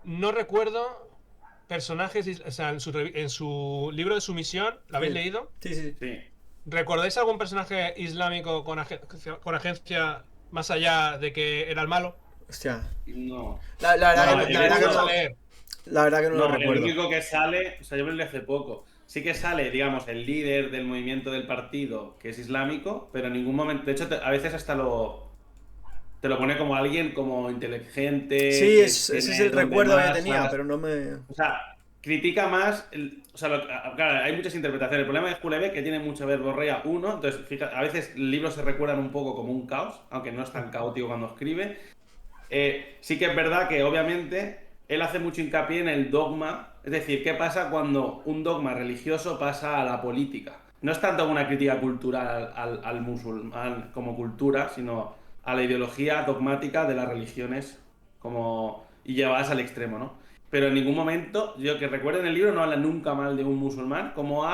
B: no recuerdo personajes, o sea, en su libro de Sumisión, ¿lo habéis leído?
C: Sí.
B: ¿Recordáis algún personaje islámico con agencia más allá de que era el malo?
C: Hostia.
A: No.
C: La verdad que no lo recuerdo.
A: El único que sale, o sea, yo me lo leí hace poco. Sí que sale, digamos, el líder del movimiento del partido, que es islámico, pero en ningún momento. De hecho, a veces hasta te lo pone como alguien como inteligente.
C: Sí, ese es el recuerdo que tenía, pero no me.
A: O sea, critica más. Claro, hay muchas interpretaciones. El problema de Houellebecq es que tiene mucha verborrea, entonces, fíjate, a veces libros se recuerdan un poco como un caos, aunque no es tan caótico cuando escribe. Sí que es verdad que, obviamente, él hace mucho hincapié en el dogma. Es decir, ¿qué pasa cuando un dogma religioso pasa a la política? No es tanto una crítica cultural al musulmán como cultura, sino a la ideología dogmática de las religiones y llevadas al extremo, ¿no? Pero en ningún momento, yo que recuerde en el libro, no habla nunca mal de un musulmán, como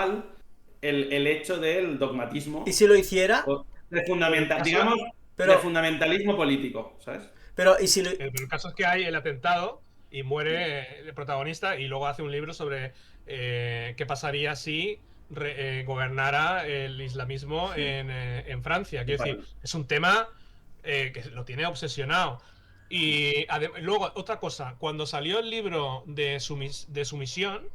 A: el hecho del dogmatismo.
C: ¿Y si lo hiciera?
A: De fundamentalismo político, ¿sabes?
C: Pero ¿y si lo...
B: el caso es que hay el atentado y muere el protagonista y luego hace un libro sobre qué pasaría si gobernara el islamismo en Francia. Quiero decir, es un tema que lo tiene obsesionado. Y luego, otra cosa, cuando salió el libro de Sumisión,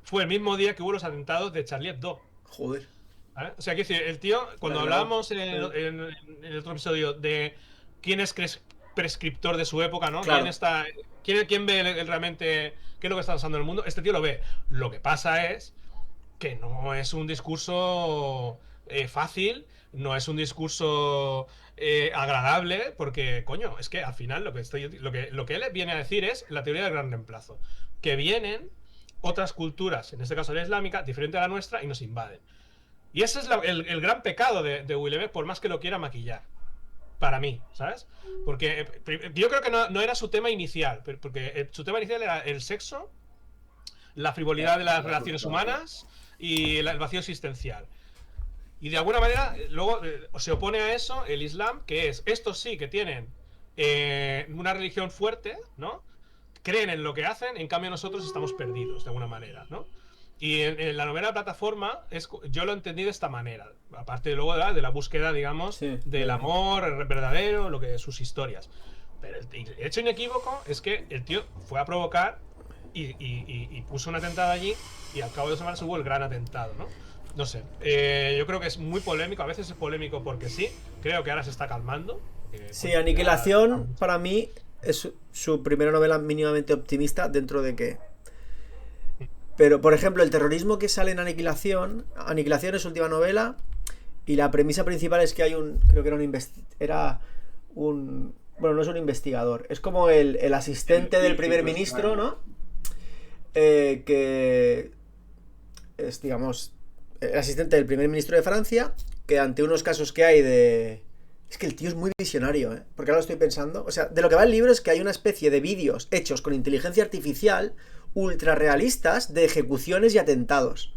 B: fue el mismo día que hubo los atentados de Charlie Hebdo.
C: Joder.
B: ¿Vale? O sea, quiero decir, el tío, cuando hablábamos en el otro episodio de quién es prescriptor de su época, ¿no?
C: Claro.
B: ¿Quién ve realmente qué es lo que está pasando en el mundo? Este tío lo ve. Lo que pasa es que no es un discurso fácil, no es un discurso agradable, porque, coño, es que al final lo que él viene a decir es la teoría del gran reemplazo. Que vienen otras culturas, en este caso la islámica, diferente a la nuestra, y nos invaden. Y ese es el gran pecado de Houellebecq, por más que lo quiera maquillar. Para mí, ¿sabes? Porque yo creo que no era su tema inicial, porque su tema inicial era el sexo, la frivolidad de las relaciones humanas y el vacío existencial. Y de alguna manera, luego se opone a eso el Islam, que es, estos sí que tienen una religión fuerte, ¿no? Creen en lo que hacen, en cambio nosotros estamos perdidos, de alguna manera, ¿no? Y en la novela de Plataforma yo lo entendí de esta manera, aparte de luego de la búsqueda, digamos, del amor verdadero, sus historias. Pero el hecho inequívoco es que el tío fue a provocar y puso un atentado allí, y al cabo de 2 semanas hubo el gran atentado, ¿no? No sé, yo creo que es muy polémico, a veces es polémico porque sí, creo que ahora se está calmando.
C: Sí, Aniquilación para mí es su primera novela mínimamente optimista, dentro de que... Pero, por ejemplo, el terrorismo que sale en Aniquilación es su última novela, y la premisa principal es que hay creo que era un bueno, no es un investigador, es como el asistente del primer ministro, ¿no? Que es, digamos, el asistente del primer ministro de Francia, que ante unos casos que hay de... Es que el tío es muy visionario, ¿eh? Porque ahora lo estoy pensando. O sea, de lo que va el libro es que hay una especie de vídeos hechos con inteligencia artificial ultra realistas de ejecuciones y atentados.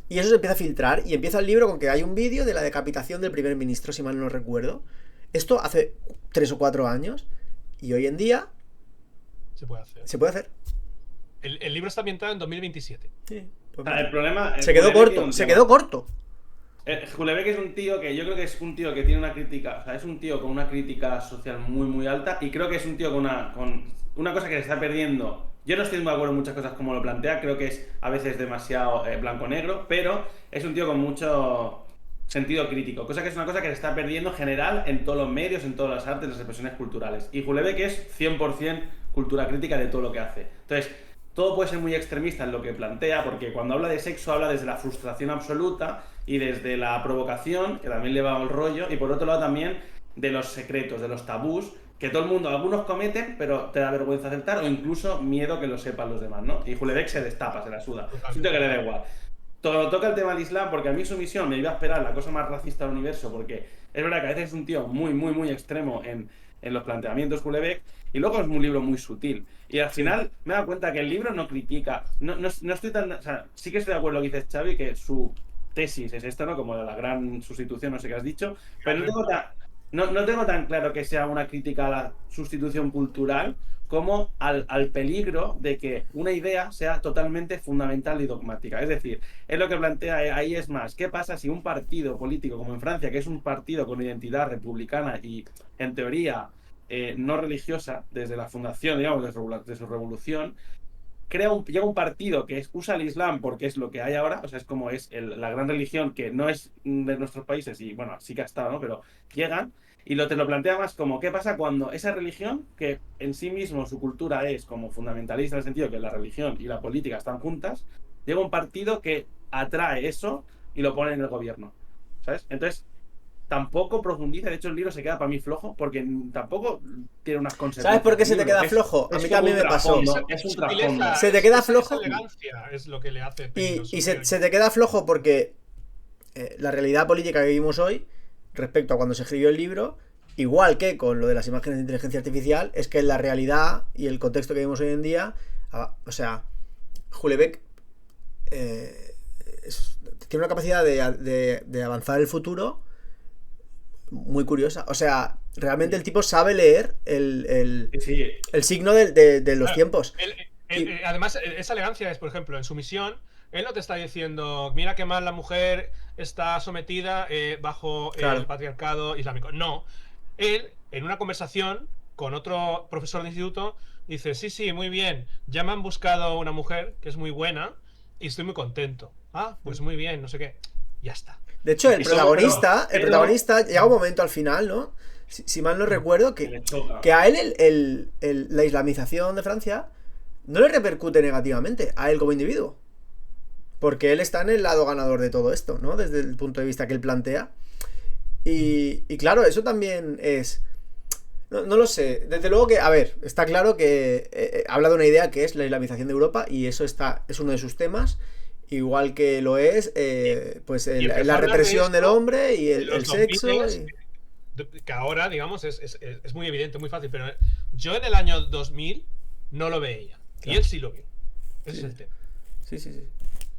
C: Y eso se empieza a filtrar, y empieza el libro con que hay un vídeo de la decapitación del primer ministro, si mal no recuerdo. Esto hace 3 o 4 años, y hoy en día
B: se puede hacer.
C: Se puede hacer.
B: El libro está ambientado en 2027.
C: Sí.
A: Pues el problema...
C: Se quedó corto.
A: Houellebecq es un tío que yo creo que es un tío que tiene una crítica, o sea, es un tío con una crítica social muy muy alta, y creo que es un tío con una cosa que se está perdiendo. Yo no estoy de acuerdo en muchas cosas como lo plantea, creo que es a veces demasiado blanco-negro, pero es un tío con mucho sentido crítico, cosa que es una cosa que se está perdiendo en general en todos los medios, en todas las artes, las expresiones culturales. Y Houellebecq es 100% cultura crítica de todo lo que hace. Entonces, todo puede ser muy extremista en lo que plantea, porque cuando habla de sexo habla desde la frustración absoluta y desde la provocación, que también le va al rollo, y por otro lado también de los secretos, de los tabús, que todo el mundo, algunos cometen, pero te da vergüenza aceptar, o incluso miedo que lo sepan los demás, ¿no? Y Houellebecq se destapa, se la suda. Siento que le da igual. Todo toca el tema del Islam, porque a mí su misión me iba a esperar la cosa más racista del universo, porque es verdad que a veces es un tío muy, muy, muy extremo en los planteamientos Houellebecq, y luego es un libro muy sutil. Y al final me he dado cuenta que el libro no critica, no estoy tan... O sea, sí que estoy de acuerdo con lo que dices, Xavi, que su tesis es esta, ¿no? Como la gran sustitución, no sé qué has dicho, pero no tengo tan claro que sea una crítica a la sustitución cultural como al peligro de que una idea sea totalmente fundamental y dogmática. Es decir, es lo que plantea ahí, es más, ¿qué pasa si un partido político como en Francia, que es un partido con identidad republicana y en teoría no religiosa desde la fundación, digamos, de su revolución, llega un partido que usa el Islam porque es lo que hay ahora, o sea, es como es la gran religión que no es de nuestros países, y bueno, sí que ha estado, ¿no? Pero llegan y te lo plantea más como, ¿qué pasa cuando esa religión, que en sí mismo su cultura es como fundamentalista en el sentido que la religión y la política están juntas, llega un partido que atrae eso y lo pone en el gobierno, ¿sabes? Entonces, tampoco profundiza, de hecho el libro se queda para mí flojo porque tampoco tiene unas consecuencias.
C: ¿Sabes por qué se te queda flojo? A mí también me pasó.
A: Es un trasfondo.
C: Se te queda flojo.
B: Esa elegancia es lo que le hace
C: y se te queda flojo porque la realidad política que vivimos hoy, respecto a cuando se escribió el libro, igual que con lo de las imágenes de inteligencia artificial, es que la realidad y el contexto que vivimos hoy en día, o sea, Houellebecq tiene una capacidad de avanzar el futuro muy curiosa. O sea, realmente el tipo sabe leer el signo de los tiempos.
B: Además, esa elegancia es, por ejemplo, en su misión, él no te está diciendo, mira qué mal la mujer está sometida bajo el patriarcado islámico. No. Él, en una conversación con otro profesor de instituto, dice, sí, muy bien, ya me han buscado una mujer que es muy buena y estoy muy contento. Ah, pues muy bien, no sé qué. Ya está.
C: De hecho, el protagonista llega un momento al final, ¿no? Si mal no recuerdo, que a él la islamización de Francia no le repercute negativamente a él como individuo. Porque él está en el lado ganador de todo esto, ¿no? Desde el punto de vista que él plantea. Y claro, eso también es... No lo sé. Desde luego que, a ver, está claro que habla de una idea que es la islamización de Europa y eso es uno de sus temas. Igual que lo es pues la represión del hombre y el sexo.
B: Que ahora, digamos, es muy evidente, muy fácil, pero yo en el año 2000 no lo veía. Claro. Y él sí lo vio. Ese es el tema.
C: Sí.
A: Sí,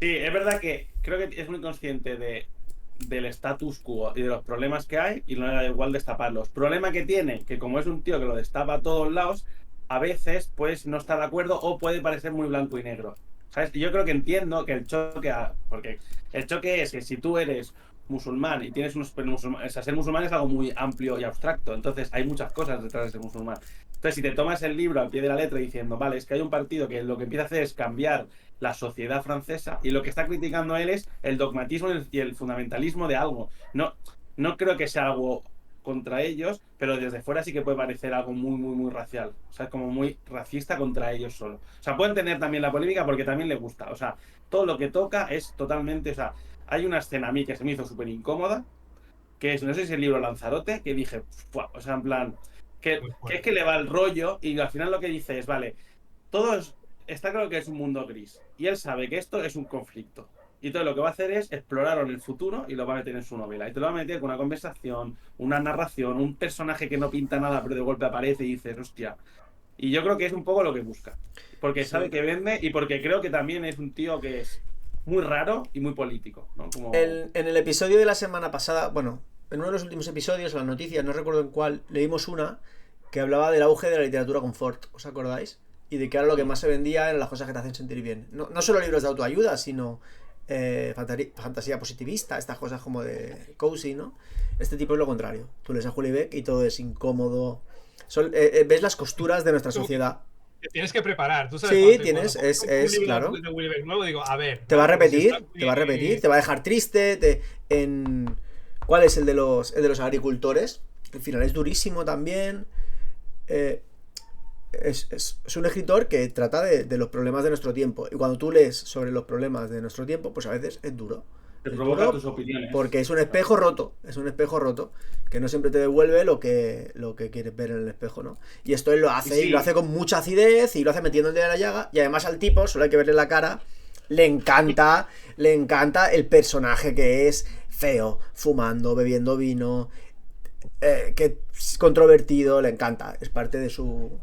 A: es verdad que creo que es muy consciente del status quo y de los problemas que hay y no le da igual destaparlos. Problema que tiene, que como es un tío que lo destapa a todos lados, a veces pues no está de acuerdo o puede parecer muy blanco y negro. ¿Sabes? Yo creo que entiendo que el choque, porque el choque es que si tú eres musulmán y tienes unos musulmanes, o sea, ser musulmán es algo muy amplio y abstracto, entonces hay muchas cosas detrás de ser musulmán. Entonces, si te tomas el libro al pie de la letra diciendo, vale, es que hay un partido que lo que empieza a hacer es cambiar la sociedad francesa y lo que está criticando él es el dogmatismo y el fundamentalismo de algo. No creo que sea algo contra ellos, pero desde fuera sí que puede parecer algo muy racial. O sea, como muy racista contra ellos solo. O sea, pueden tener también la polémica porque también les gusta. O sea, todo lo que toca es totalmente... O sea, hay una escena a mí que se me hizo súper incómoda, que es, no sé si es el libro Lanzarote, que dije, o sea, en plan... Que es que le va el rollo y al final lo que dice es, vale, está claro que es un mundo gris y él sabe que esto es un conflicto y todo lo que va a hacer es explorarlo en el futuro y lo va a meter en su novela y te lo va a meter con una conversación, una narración, un personaje que no pinta nada pero de golpe aparece y dices, hostia, y yo creo que es un poco lo que busca porque sabe que vende y porque creo que también es un tío que es muy raro y muy político, ¿no? Como...
C: En el episodio de la semana pasada, bueno, en uno de los últimos episodios, en las noticias, no recuerdo en cuál, leímos una que hablaba del auge de la literatura confort, ¿os acordáis? Y de que ahora lo que más se vendía eran las cosas que te hacen sentir bien. No solo libros de autoayuda, sino fantasía positivista, estas cosas como de cozy, ¿no? Este tipo es lo contrario. Tú lees a Julie Beck y todo es incómodo. Ves las costuras de nuestra sociedad.
B: Tienes que preparar, tú sabes.
C: Sí, tienes, es claro.
B: De Willy Beck nuevo, digo, a ver.
C: Te va a repetir, te va a dejar triste. ¿Cuál es el de los agricultores? El final es durísimo también. Es un escritor que trata de los problemas de nuestro tiempo. Y cuando tú lees sobre los problemas de nuestro tiempo, pues a veces es duro.
A: Te provoca tus opiniones.
C: Porque es un espejo roto. Es un espejo roto. Que no siempre te devuelve lo que quieres ver en el espejo, ¿no? Y esto él lo hace. Y lo hace con mucha acidez. Y lo hace metiéndote en la llaga. Y además al tipo, solo hay que verle la cara. Le encanta el personaje que es feo, fumando, bebiendo vino. Que es controvertido, le encanta. Es parte de su...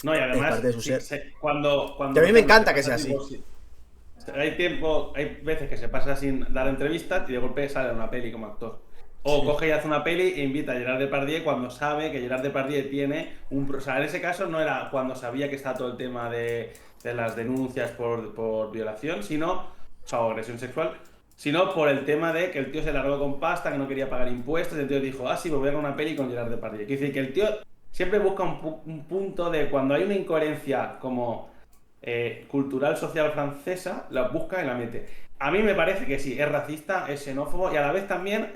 A: No, y además,
C: es parte de su ser.
A: Cuando
C: y a mí me encanta que sea así.
A: Hay veces que se pasa sin dar entrevistas y de golpe sale en una peli como actor. O coge y hace una peli e invita a Gerard Depardieu cuando sabe que Gerard Depardieu tiene un... O sea, en ese caso no era cuando sabía que está todo el tema de las denuncias por violación, sino... O sea, agresión sexual, sino por el tema de que el tío se largó con pasta, que no quería pagar impuestos, y el tío dijo, sí, pues voy a hacer una peli con Gerard Depardieu. Quiere decir que el tío siempre busca un punto de cuando hay una incoherencia como cultural, social francesa, la busca y la mete. A mí me parece que sí, es racista, es xenófobo y a la vez también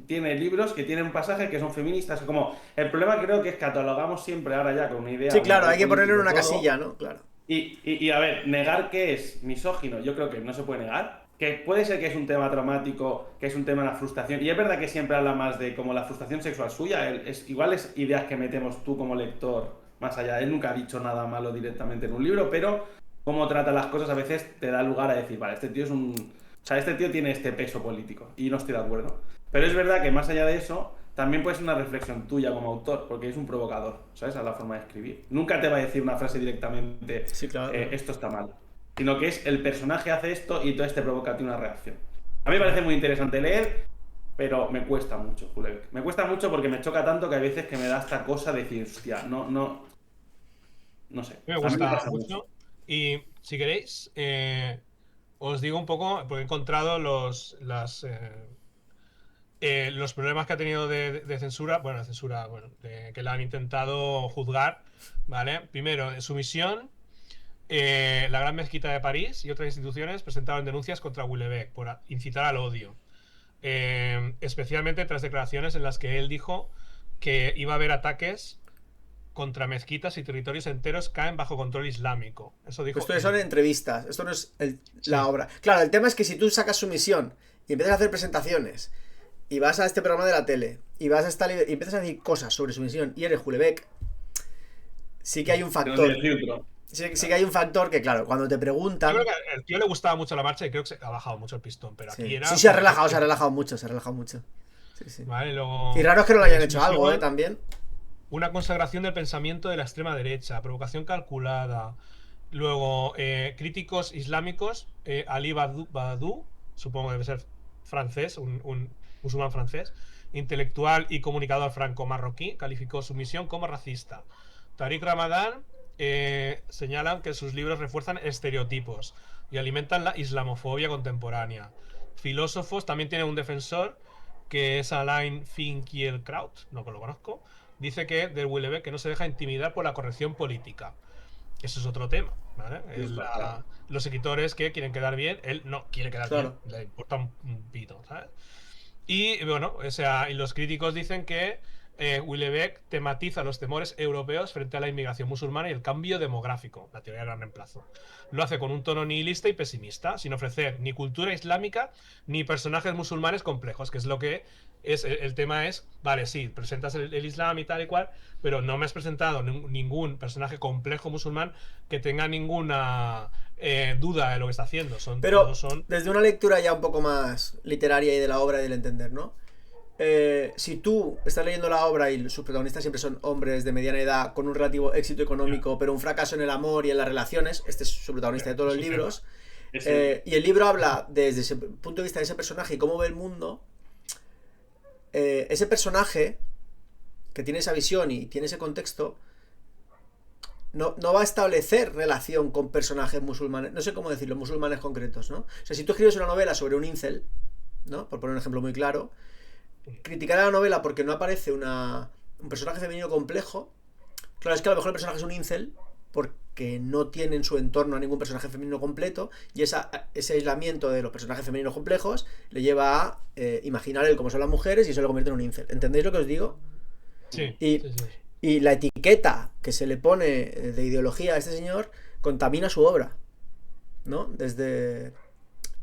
A: tiene libros que tienen pasajes que son feministas. Como el problema creo que es que catalogamos siempre ahora ya con una idea...
C: Sí, claro, hay que ponerlo en una casilla, ¿no? Claro.
A: Y a ver, negar que es misógino, yo creo que no se puede negar. Que puede ser que es un tema traumático, que es un tema de la frustración. Y es verdad que siempre habla más de como la frustración sexual suya. Igual es ideas que metemos tú como lector más allá. Él nunca ha dicho nada malo directamente en un libro, pero cómo trata las cosas a veces te da lugar a decir, vale, este tío es un... O sea, este tío tiene este peso político y no estoy de acuerdo. Pero es verdad que más allá de eso, también puede ser una reflexión tuya como autor, porque es un provocador, ¿sabes? A la forma de escribir. Nunca te va a decir una frase directamente,
C: sí, claro.
A: Esto está mal. Sino que es el personaje hace esto y todo provoca a ti una reacción. A mí me parece muy interesante leer, pero me cuesta mucho, Julie. Me cuesta mucho porque me choca tanto que hay veces que me da esta cosa de decir, hostia, no sé.
B: Me gusta mucho. Y si queréis, os digo un poco, porque he encontrado los problemas que ha tenido de censura, que la han intentado juzgar, ¿vale? Primero, sumisión. La Gran Mezquita de París y otras instituciones presentaron denuncias contra Houellebecq por incitar al odio, especialmente tras declaraciones en las que él dijo que iba a haber ataques contra mezquitas y territorios enteros caen bajo control islámico. Eso dijo.
C: Esto son entrevistas, esto no es la obra. Claro, el tema es que si tú sacas Sumisión y empiezas a hacer presentaciones y vas a este programa de la tele, y vas a esta y empiezas a decir cosas sobre su misión, y eres Houellebecq, sí que hay un factor. Sí que hay un factor que, claro, cuando te preguntan...
B: Yo creo que al tío le gustaba mucho la marcha y creo que se ha bajado mucho el pistón, pero aquí era...
C: Sí, se ha relajado mucho, Sí.
B: Vale, luego...
C: Y raro es que no le hayan hecho algo, también.
B: Una consagración del pensamiento de la extrema derecha, provocación calculada. Luego, críticos islámicos, Ali Badou, supongo que debe ser francés, un musulmán francés, intelectual y comunicador franco-marroquí, calificó su misión como racista. Tariq Ramadan señalan que sus libros refuerzan estereotipos y alimentan la islamofobia contemporánea. Filósofos, también tiene un defensor que es Alain Finkielkraut, no lo conozco, dice que del Houellebecq que no se deja intimidar por la corrección política. Eso es otro tema, ¿vale? Los seguidores que quieren quedar bien, él no quiere quedar bien, le importa un pito, ¿sabes? Y bueno, o sea, y los críticos dicen que Houellebecq tematiza los temores europeos frente a la inmigración musulmana y el cambio demográfico, la teoría del gran reemplazo. Lo hace con un tono nihilista y pesimista, sin ofrecer ni cultura islámica ni personajes musulmanes complejos, que es lo que es el tema es, vale, sí, presentas el Islam y tal y cual, pero no me has presentado ningún personaje complejo musulmán que tenga ninguna duda de lo que está haciendo.
C: Pero desde una lectura ya un poco más literaria y de la obra y del entender, ¿no? Si tú estás leyendo la obra y sus protagonistas siempre son hombres de mediana edad con un relativo éxito económico, pero un fracaso en el amor y en las relaciones, este es su protagonista de todos los libros, y el libro habla desde ese punto de vista de ese personaje y cómo ve el mundo, ese personaje que tiene esa visión y tiene ese contexto no va a establecer relación con personajes musulmanes, no sé cómo decirlo, musulmanes concretos, ¿no? O sea, si tú escribes una novela sobre un incel, ¿no? Por poner un ejemplo muy claro, criticar a la novela porque no aparece un personaje femenino complejo. Claro, es que a lo mejor el personaje es un incel porque no tiene en su entorno a ningún personaje femenino completo, y ese aislamiento de los personajes femeninos complejos le lleva a imaginar él cómo son las mujeres y eso lo convierte en un incel. ¿Entendéis lo que os digo?
B: Sí.
C: Y la etiqueta que se le pone de ideología a este señor contamina su obra, ¿no? Desde...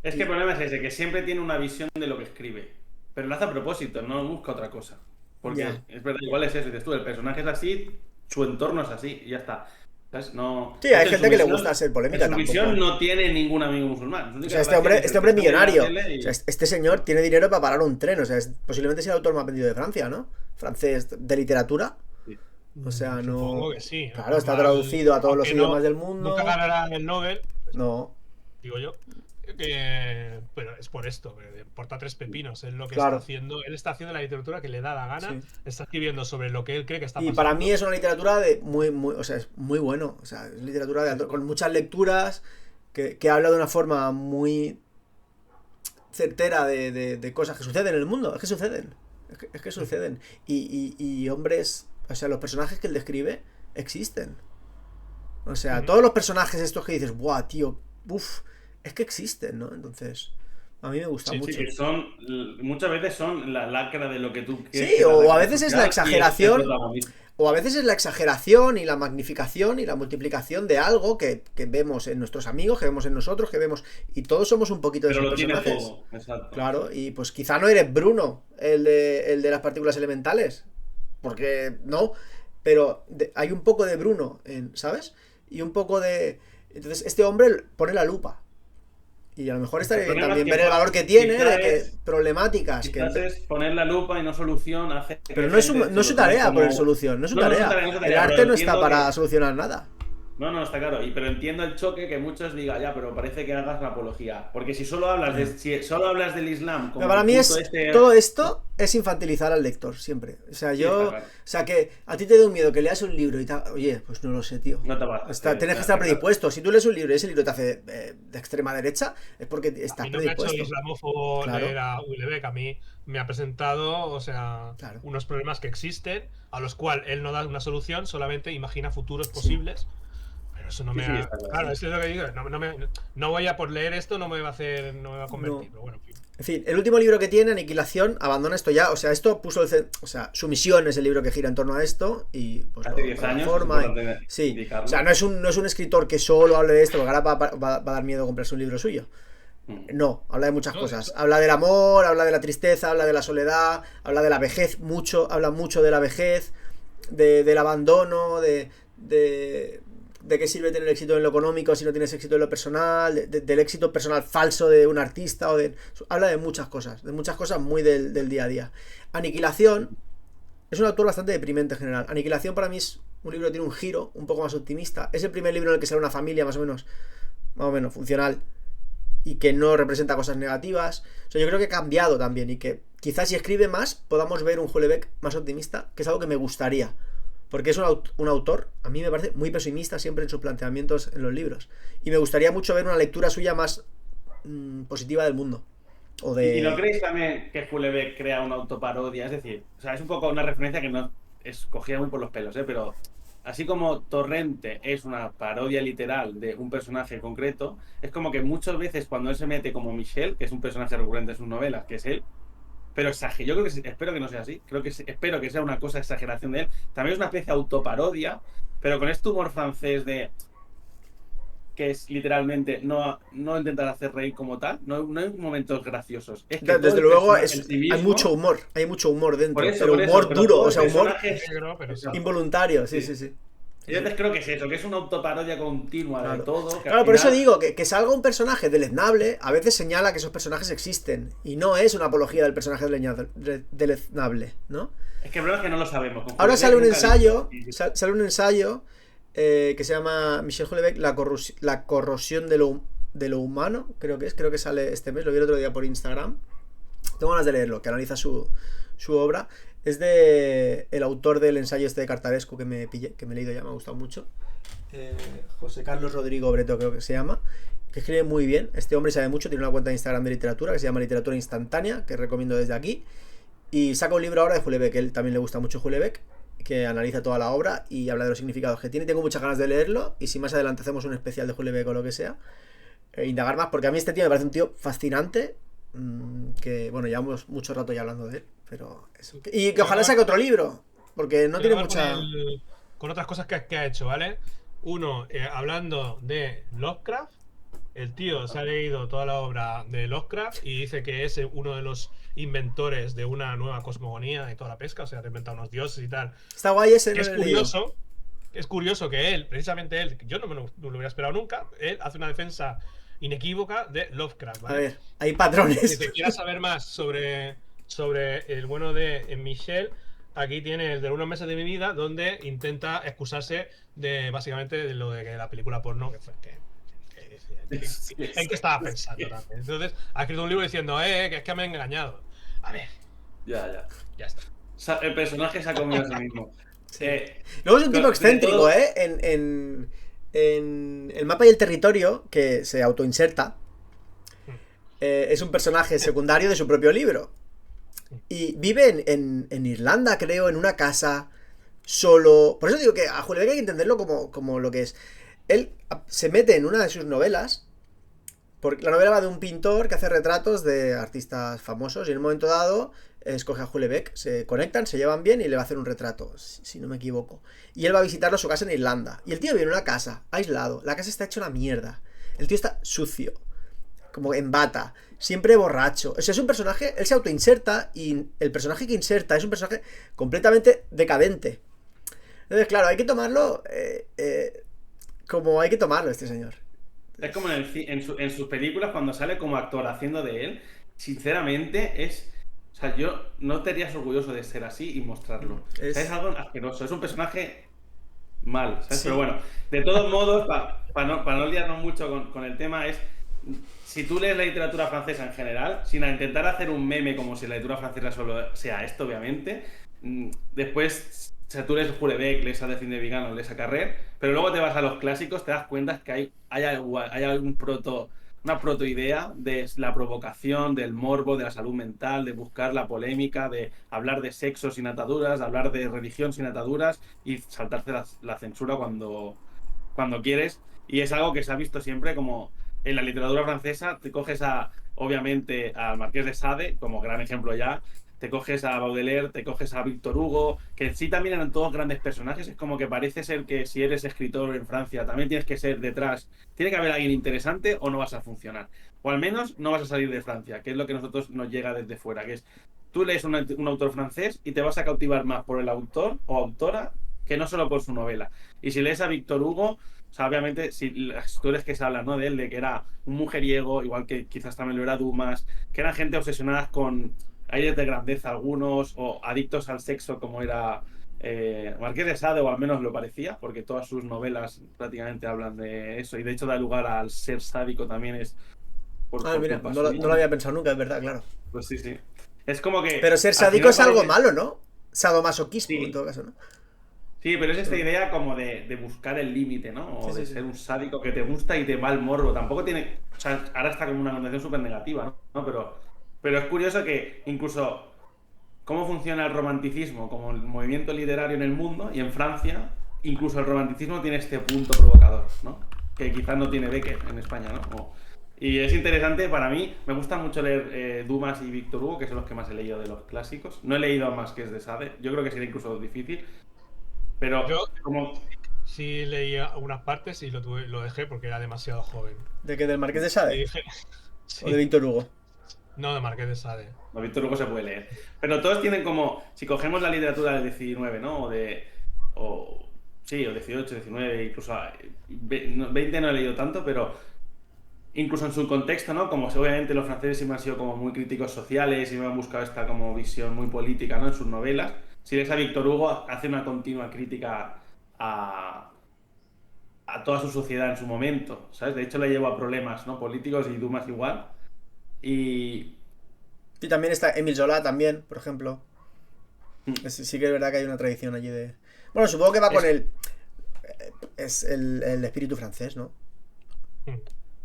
A: Es que el problema es ese, que siempre tiene una visión de lo que escribe, pero lo hace a propósito, no busca otra cosa. Porque es verdad, igual es eso, dices tú, el personaje es así, su entorno es así, y ya está. ¿Sabes? No,
C: sí, hay gente que le gusta ser polémica.
A: En su visión no tiene ningún amigo musulmán.
C: O sea, este hombre es millonario. O sea, este señor tiene dinero para parar un tren. O sea, posiblemente sea el autor más vendido de Francia, ¿no? Francés de literatura. Sí. O sea, no...
B: Supongo que sí.
C: Claro, está traducido a todos los idiomas del mundo.
B: Nunca ganará el Nobel.
C: No.
B: Digo yo. Pero es por esto, que le importa tres pepinos. Es lo que está haciendo. Él está haciendo la literatura que le da la gana. Sí. Está escribiendo sobre lo que él cree que está pasando.
C: Y para mí es una literatura o sea, es muy bueno. O sea, es literatura con muchas lecturas que habla de una forma muy certera de cosas que suceden en el mundo. Es que suceden. Es que suceden. Y hombres, o sea, los personajes que él describe existen. O sea, todos los personajes estos que dices, ¡buah, tío! ¡Uf! Es que existen, ¿no? Entonces, a mí me gusta mucho.
A: Sí, que muchas veces son la lacra de lo que tú
C: quieres. Sí, o a veces es la exageración. O a veces es la exageración y la magnificación y la multiplicación de algo que vemos en nuestros amigos, que vemos en nosotros, que vemos. Y todos somos un poquito de esos personajes. Tiene todo. Exacto. Claro, y pues quizá no eres Bruno, el de las partículas elementales. Porque no. Pero hay un poco de Bruno, ¿sabes? Y un poco de. Entonces, este hombre pone la lupa. Y a lo mejor estaría bien también ver el valor que tiene de que problemáticas.
A: Quizás es poner la lupa y no solución.
C: Pero no es su tarea poner solución, no es su tarea. El arte no está para solucionar nada.
A: No, está claro. Pero entiendo el choque que muchos digan, ya, pero parece que hagas la apología. Porque si solo hablas del Islam.
C: Como para mí todo esto es infantilizar al lector, siempre. O sea, o sea, que a ti te da un miedo que leas un libro y tal. Oye, pues no lo sé, tío.
A: No te va.
C: Tienes que estar predispuesto. Si tú lees un libro y ese libro te hace de extrema derecha, es porque estás predispuesto.
B: A mí no me ha hecho el islamófobo leer a Houellebecq. A mí me ha presentado, o sea, unos problemas que existen, a los cuales él no da una solución, solamente imagina futuros posibles. Pero eso no me ha... Claro, eso es lo que digo. No voy a por leer esto, no me va a convertir. Pero bueno,
C: en fin, el último libro que tiene, Aniquilación, abandona esto ya. O sea, esto puso o sea, su misión es el libro que gira en torno a esto. Y pues
A: hace 10 años.
C: Sí. O sea, no es un escritor que solo hable de esto, porque ahora va a dar miedo comprarse un libro suyo. No, habla de muchas
B: No,
C: cosas. Habla del amor, habla de la tristeza, habla de la soledad, habla de la vejez mucho, habla mucho de la vejez, del abandono, de qué sirve tener éxito en lo económico si no tienes éxito en lo personal, del éxito personal falso de un artista, habla de muchas cosas muy del día a día. Aniquilación es un autor bastante deprimente en general. Aniquilación para mí es un libro que tiene un giro un poco más optimista. Es el primer libro en el que sale una familia más o menos funcional y que no representa cosas negativas. O sea, yo creo que ha cambiado también y que quizás si escribe más podamos ver un Houellebecq más optimista, que es algo que me gustaría. Porque es un autor, a mí me parece muy pesimista siempre en sus planteamientos en los libros. Y me gustaría mucho ver una lectura suya más positiva del mundo.
A: ¿Y no creéis también que Houellebecq crea una autoparodia? Es decir, o sea, es un poco una referencia que no es cogida muy por los pelos, pero así como Torrente es una parodia literal de un personaje concreto, es como que muchas veces cuando él se mete como Michel, que es un personaje recurrente en sus novelas, que es él, pero yo creo que espero que no sea así, espero que sea una cosa exageración de él, también es una especie de autoparodia, pero con este humor francés de que es literalmente no intentar hacer reír como tal, no hay momentos graciosos. Es que
C: desde luego hay mucho humor dentro,
A: por eso,
C: pero humor
A: pero
C: duro, o sea, humor
B: negro, pero
C: involuntario, sí.
A: Yo creo que es eso, que es una autoparodia continua
C: claro.
A: de todo.
C: Claro, por eso digo que salga un personaje deleznable, a veces señala que esos personajes existen. Y no es una apología del personaje deleznable, ¿no?
A: Es que el problema es que no lo sabemos.
C: Ahora sale un ensayo, que se llama Michel Houellebecq, la corrosión de lo humano, creo que sale este mes, lo vi el otro día por Instagram. Tengo ganas de leerlo, que analiza su obra. Es de el autor del ensayo este de Cartarescu que me he leído ya, me ha gustado mucho. José Carlos Rodrigo Breto creo que se llama, que escribe muy bien. Este hombre sabe mucho, tiene una cuenta de Instagram de literatura que se llama Literatura Instantánea, que recomiendo desde aquí. Y saca un libro ahora de Houellebecq, él también le gusta mucho Houellebecq, que analiza toda la obra y habla de los significados que tiene. Tengo muchas ganas de leerlo y si más adelante hacemos un especial de Houellebecq o lo que sea, indagar más, porque a mí este tío me parece un tío fascinante, que bueno, llevamos mucho rato ya hablando de él, pero eso. Y que ojalá saque otro libro, porque no tiene mucha...
B: Con otras cosas que ha hecho, ¿vale? Uno, hablando de Lovecraft, el tío se ha leído toda la obra de Lovecraft y dice que es uno de los inventores de una nueva cosmogonía y toda la pesca, o sea, ha inventado unos dioses y tal.
C: Está guay ese,
B: es curioso que él, precisamente él, yo no lo hubiera esperado nunca, él hace una defensa inequívoca de Lovecraft, ¿vale?
C: A ver, hay patrones.
B: Si te quieras saber más sobre el bueno de Michel, aquí tiene el de unos meses de mi vida, donde intenta excusarse de básicamente de lo de la película porno que fue en qué estaba pensando también. Entonces ha escrito un libro diciendo que es que me han engañado. A ver.
A: Ya
B: está.
A: El personaje se ha comido a sí mismo.
C: Sí. Luego es un tipo excéntrico, en El mapa y el territorio, que se autoinserta, es un personaje secundario de su propio libro. Y vive en Irlanda, creo, en una casa, solo. Por eso digo que a Houellebecq hay que entenderlo como lo que es. Él se mete en una de sus novelas, porque la novela va de un pintor que hace retratos de artistas famosos y en un momento dado escoge a Houellebecq, se conectan, se llevan bien y le va a hacer un retrato, si no me equivoco. Y él va a visitarlo a su casa en Irlanda. Y el tío vive en una casa, aislado. La casa está hecha una mierda. El tío está sucio, como en bata, siempre borracho. O sea, es un personaje, él se autoinserta y el personaje que inserta es un personaje completamente decadente. Entonces, claro, hay que tomarlo como hay que tomarlo este señor.
A: Es como en sus películas cuando sale como actor haciendo de él, sinceramente es... O sea, yo no te harías orgulloso de ser así y mostrarlo. O sea, es algo asqueroso, es un personaje mal, ¿sabes? Sí. Pero bueno, de todos modos, para no liarnos mucho con el tema, es... Si tú lees la literatura francesa en general, sin intentar hacer un meme como si la literatura francesa solo sea esto, obviamente, después... O sea, tú lees Houellebecq, lees a Delphine de Vigan o lees a Carrère, pero luego te vas a los clásicos, te das cuenta que hay una protoidea de la provocación, del morbo, de la salud mental, de buscar la polémica, de hablar de sexo sin ataduras, de hablar de religión sin ataduras y saltarse la censura cuando quieres. Y es algo que se ha visto siempre como en la literatura francesa. Te coges obviamente al Marqués de Sade como gran ejemplo ya, te coges a Baudelaire, te coges a Víctor Hugo, que sí también eran todos grandes personajes. Es como que parece ser que si eres escritor en Francia también tienes que ser detrás. Tiene que haber alguien interesante o no vas a funcionar. O al menos no vas a salir de Francia, que es lo que a nosotros nos llega desde fuera, que es tú lees un autor francés y te vas a cautivar más por el autor o autora que no solo por su novela. Y si lees a Víctor Hugo, o sea, obviamente, si las historias que se hablan, ¿no?, de él, de que era un mujeriego, igual que quizás también lo era Dumas, que eran gente obsesionadas con aires de grandeza algunos, o adictos al sexo como era Marqués de Sade, o al menos lo parecía, porque todas sus novelas prácticamente hablan de eso, y de hecho da lugar al ser sádico también es por
C: Mira,
A: culpa
C: no
A: suya.
C: lo había pensado nunca, es verdad, claro.
A: Pues sí, sí. Es como que
C: Pero ser
A: al
C: sádico
A: final
C: es algo
A: parece-
C: malo, ¿no? Sadomasoquismo, en
A: Sí,
C: todo caso, ¿no?
A: sí, pero es esta idea como de buscar el límite, ¿no?
C: Sí,
A: O
C: sí,
A: de
C: sí.
A: ser un sádico que te gusta y te va el morbo. Tampoco tiene. O sea, ahora está como una connotación súper negativa, ¿no? Pero es curioso que incluso cómo funciona el romanticismo como el movimiento literario en el mundo y en Francia, incluso el romanticismo tiene este punto provocador, ¿no? Que quizás no tiene Becker en España, ¿no? Y es interesante para mí, me gusta mucho leer Dumas y Víctor Hugo, que son los que más he leído de los clásicos. No he leído a más que es de Sade, yo creo que sería incluso difícil,
B: Yo
A: pero como
B: sí leí algunas partes y lo dejé porque era demasiado joven.
C: ¿De qué? ¿Del Marqués de
B: Y
C: Sade?
B: dije,
C: ¿O de
B: sí,
C: Víctor Hugo?
B: no de Marqués de Sade.
A: no, Víctor Hugo se puede leer. Pero todos tienen como, si cogemos la literatura del 19, ¿no? Sí, o 18, 19, incluso 20 no he leído tanto, pero incluso en su contexto, ¿no? Como si obviamente los franceses siempre han sido como muy críticos sociales y me han buscado esta como visión muy política, ¿no?, en sus novelas. Si lees a Víctor Hugo, hace una continua crítica a, a toda su sociedad en su momento, ¿sabes? De hecho, le llevó a problemas, ¿no?, políticos, y Dumas igual. Y
C: Y también está Émile Zola, también, por ejemplo. Sí que es verdad que hay una tradición allí de... Bueno, supongo que va con
A: es,
C: el... Es el espíritu francés, ¿no?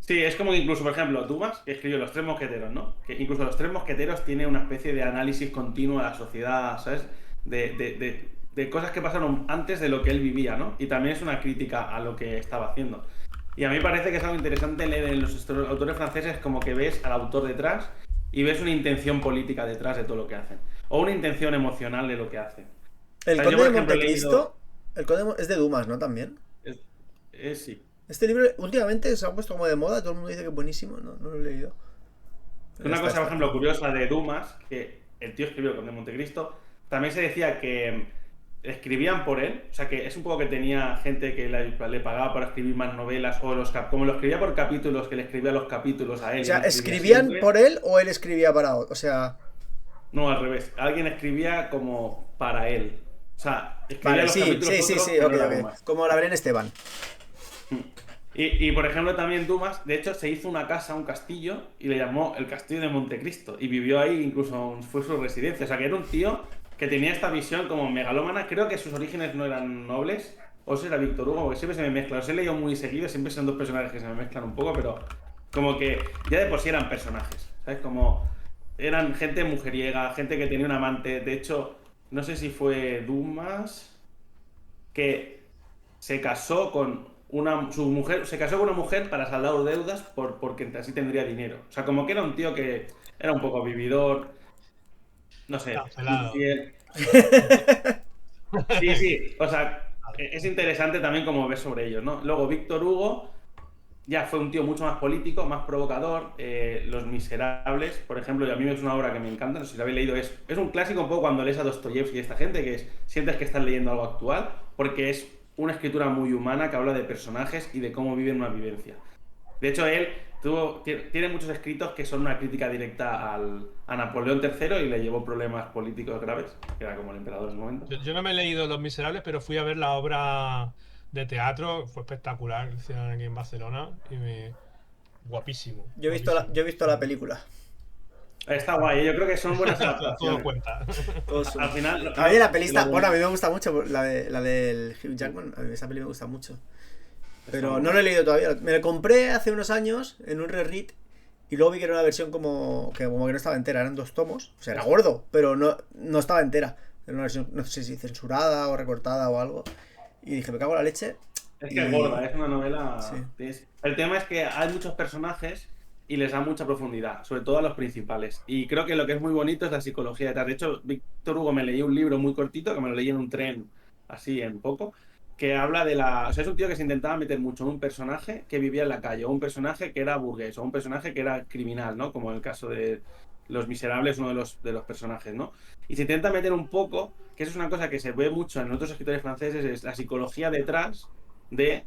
A: sí, es como que incluso, por ejemplo, Dumas, que escribió Los Tres Mosqueteros, ¿no? Que incluso Los Tres Mosqueteros tiene una especie de análisis continuo de la sociedad, ¿sabes? De cosas que pasaron antes de lo que él vivía, ¿no? Y también es una crítica a lo que estaba haciendo. Y a mí me parece que es algo interesante leer en los autores franceses, como que ves al autor detrás y ves una intención política detrás de todo lo que hacen. O una intención emocional de lo que hacen. O
C: El
A: sea, yo,
C: Conde
A: por
C: de
A: ejemplo, he leído...
C: Montecristo... Es de Dumas, ¿no? También.
A: Es, sí.
C: Este libro últimamente se ha puesto como de moda, todo el mundo dice que es buenísimo, no lo he leído. Pero
A: Una cosa, por
C: está.
A: ejemplo, curiosa de Dumas, que el tío escribió con de Montecristo, también se decía que escribían por él, o sea que es un poco que tenía gente que le pagaba para escribir más novelas, o como lo escribía por capítulos, que le escribía los capítulos a él
C: O
A: y
C: sea,
A: no escribía
C: ¿escribían
A: siempre.
C: por él o él escribía para otro? O sea...
A: No, al revés, alguien escribía como para él. O sea, escribía
C: Vale,
A: los
C: sí,
A: capítulos
C: sí, sí,
A: otros
C: sí,
A: que
C: ok,
A: no era
C: ok.
A: Dumas.
C: Como la Belén Esteban.
A: Por ejemplo, también Dumas, de hecho, se hizo una casa, un castillo, y le llamó el Castillo de Montecristo. Y vivió ahí, incluso fue su residencia. O sea, que era un tío que tenía esta visión como megalómana. Creo que sus orígenes no eran nobles. O si era Víctor Hugo, porque siempre se me mezcla. Los he leído muy seguido, siempre son dos personajes que se me mezclan un poco, pero como que ya de por sí eran personajes. ¿Sabes? Como eran gente mujeriega, gente que tenía un amante. De hecho, no sé si fue Dumas que se casó con su mujer, se casó con una mujer para saldar deudas porque así tendría dinero. O sea, como que era un tío que era un poco vividor, no sé,
B: Cancelado.
A: infiel. Sí, sí, o sea, es interesante también como ves sobre ellos, ¿no? Luego Víctor Hugo ya fue un tío mucho más político, más provocador. Los Miserables, por ejemplo, y a mí es una obra que me encanta, no sé si la habéis leído, es un clásico un poco cuando lees a Dostoyevsky y esta gente, sientes que estás leyendo algo actual, porque es una escritura muy humana que habla de personajes y de cómo viven una vivencia. De hecho, él tiene muchos escritos que son una crítica directa a Napoleón III y le llevó problemas políticos graves, que era como el emperador en ese momento.
B: Yo no me he leído Los Miserables, pero fui a ver la obra de teatro, fue espectacular, que hicieron aquí en Barcelona guapísimo, guapísimo.
C: Yo he visto la película.
A: Está guay, yo creo que son buenas
B: Todo
A: adaptaciones.
B: cuenta.
C: Todos son...
A: Al final,
C: A mí la peli
A: lo
C: bueno, a
A: bueno-
C: mí me gusta mucho la del Hugh Jackman. A mí esa peli me gusta mucho. Pero
A: muy
C: no lo he leído todavía. Me lo compré hace unos años en un reread y luego vi que era una versión como que no estaba entera, eran 2 tomos. O sea, era gordo, pero no estaba entera. Era una versión, no sé si censurada o recortada o algo. Y dije, me cago en la leche.
A: Es que es gorda, es una novela.
C: Sí.
A: El tema es que hay muchos personajes y les da mucha profundidad, sobre todo a los principales. Y creo que lo que es muy bonito es la psicología detrás. De hecho, Víctor Hugo me leí un libro muy cortito, que me lo leí en un tren, así en poco, que habla de la... O sea, es un tío que se intentaba meter mucho en un personaje que vivía en la calle, o un personaje que era burgués, o un personaje que era criminal, ¿no? Como en el caso de Los Miserables, uno de los personajes, ¿no? Y se intenta meter un poco, que eso es una cosa que se ve mucho en otros escritores franceses, es la psicología detrás de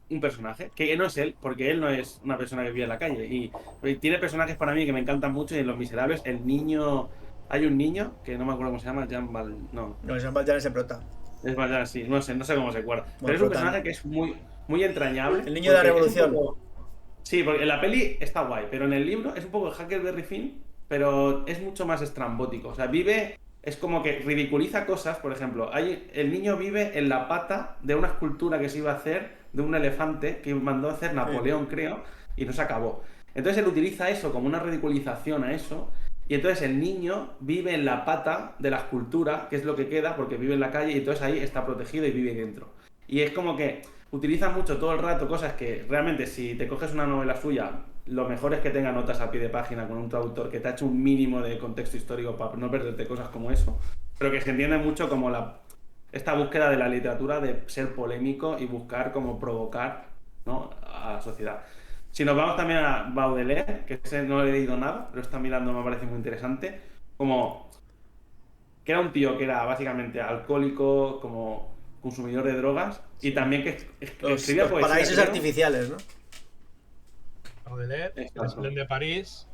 A: un personaje, que no es él, porque él no es una persona que vive en la calle. Y tiene personajes para mí que me encantan mucho, y en Los Miserables, el niño... Hay un niño, que no me acuerdo cómo se llama, Jean Val... No,
C: No, Jean Valjean es el prota.
A: es Valjean, sí, no sé cómo se acuerda.
C: Bueno,
A: Pero es un
C: prota,
A: personaje que es muy entrañable.
C: el niño de la
A: porque es un
C: revolución.
A: poco... Sí, porque en la peli está guay, pero en el libro es un poco Huckleberry Finn, pero es mucho más estrambótico. O sea, vive, es como que ridiculiza cosas. Por ejemplo, el niño vive en la pata de una escultura que se iba a hacer de un elefante que mandó a hacer Napoleón, creo, y no se acabó. Entonces él utiliza eso como una ridiculización a eso, y entonces el niño vive en la pata de la escultura, que es lo que queda, porque vive en la calle, y entonces ahí está protegido y vive dentro. Y es como que utilizan mucho todo el rato cosas que realmente, si te coges una novela suya, lo mejor es que tenga notas a pie de página con un traductor que te ha hecho un mínimo de contexto histórico para no perderte cosas como eso, pero que se entiende mucho como esta búsqueda de la literatura de ser polémico y buscar como provocar, ¿no?, a la sociedad. Si nos vamos también a Baudelaire, que ese no he leído nada, pero está mirando, me parece muy interesante, como que era un tío que era básicamente alcohólico, como consumidor de drogas, y también que escribía
C: Los
A: poesía,
C: paraísos
A: creo.
C: artificiales, ¿no?
B: Baudelaire, El
A: Exacto.
B: Esplendor de París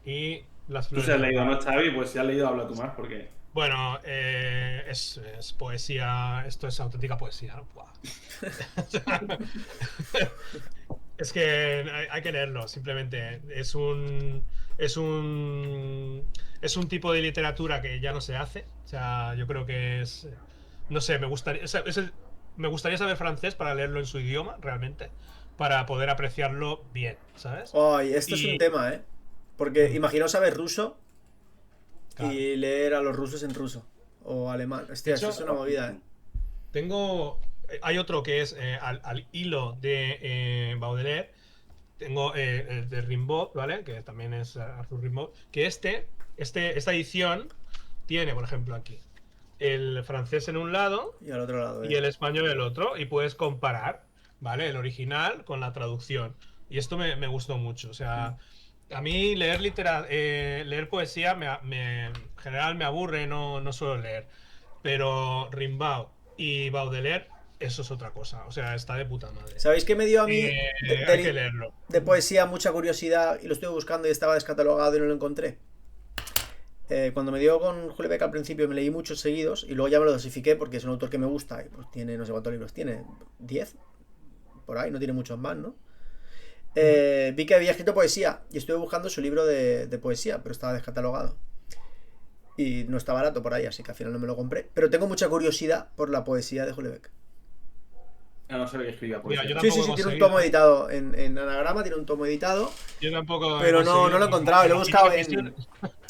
B: y Las
A: Tú
B: Flores
A: si has
B: del
A: leído,
B: Mal.
A: ¿no, Xavi? Pues si has leído, habla tú más, porque...
B: Bueno, es poesía, esto es auténtica poesía, ¿no? Buah. Es que hay que leerlo, simplemente. Es un tipo de literatura que ya no se hace. O sea, yo creo que es. No sé, me gustaría. O sea, me gustaría saber francés para leerlo en su idioma, realmente. Para poder apreciarlo bien, ¿sabes?
C: Ay, esto es un
B: Y.
C: tema, ¿eh? Porque imaginaos saber ruso
B: Claro.
C: y leer a los rusos en ruso. O alemán.
B: De
C: Hostia, eso
B: hecho,
C: es una movida, ¿eh?
B: tengo. Hay otro que es al hilo de Baudelaire. Tengo el de Rimbaud, ¿vale? Que también es Arthur Rimbaud. Que esta edición tiene, por ejemplo, aquí el francés en un lado
C: Y al otro lado,
B: y el español en el otro. Y puedes comparar, ¿vale? El original con la traducción. Y esto me gustó mucho. O sea, a mí leer poesía en general me aburre, no suelo leer. Pero Rimbaud y Baudelaire, eso es otra cosa. O sea, está de puta madre.
C: ¿Sabéis qué me dio a mí
B: Hay que leerlo.
C: de poesía mucha curiosidad? Y lo estuve buscando y estaba descatalogado y no lo encontré. Cuando me dio con Julebeck al principio me leí muchos seguidos y luego ya me lo dosifiqué porque es un autor que me gusta y pues tiene no sé cuántos libros tiene, 10 por ahí, no tiene muchos más, ¿no? Vi que había escrito poesía y estuve buscando su libro de poesía, pero estaba descatalogado y no está barato por ahí, así que al final no me lo compré, pero tengo mucha curiosidad por la poesía de Julebeck.
A: Ya no sé lo que escribía
B: Mira,
A: poesía.
B: yo
C: Sí,
B: tampoco
C: sí,
B: he
C: tiene un
B: conseguido.
C: tomo editado en anagrama, tiene un tomo editado,
B: Yo tampoco.
C: pero no lo he encontrado y lo he buscado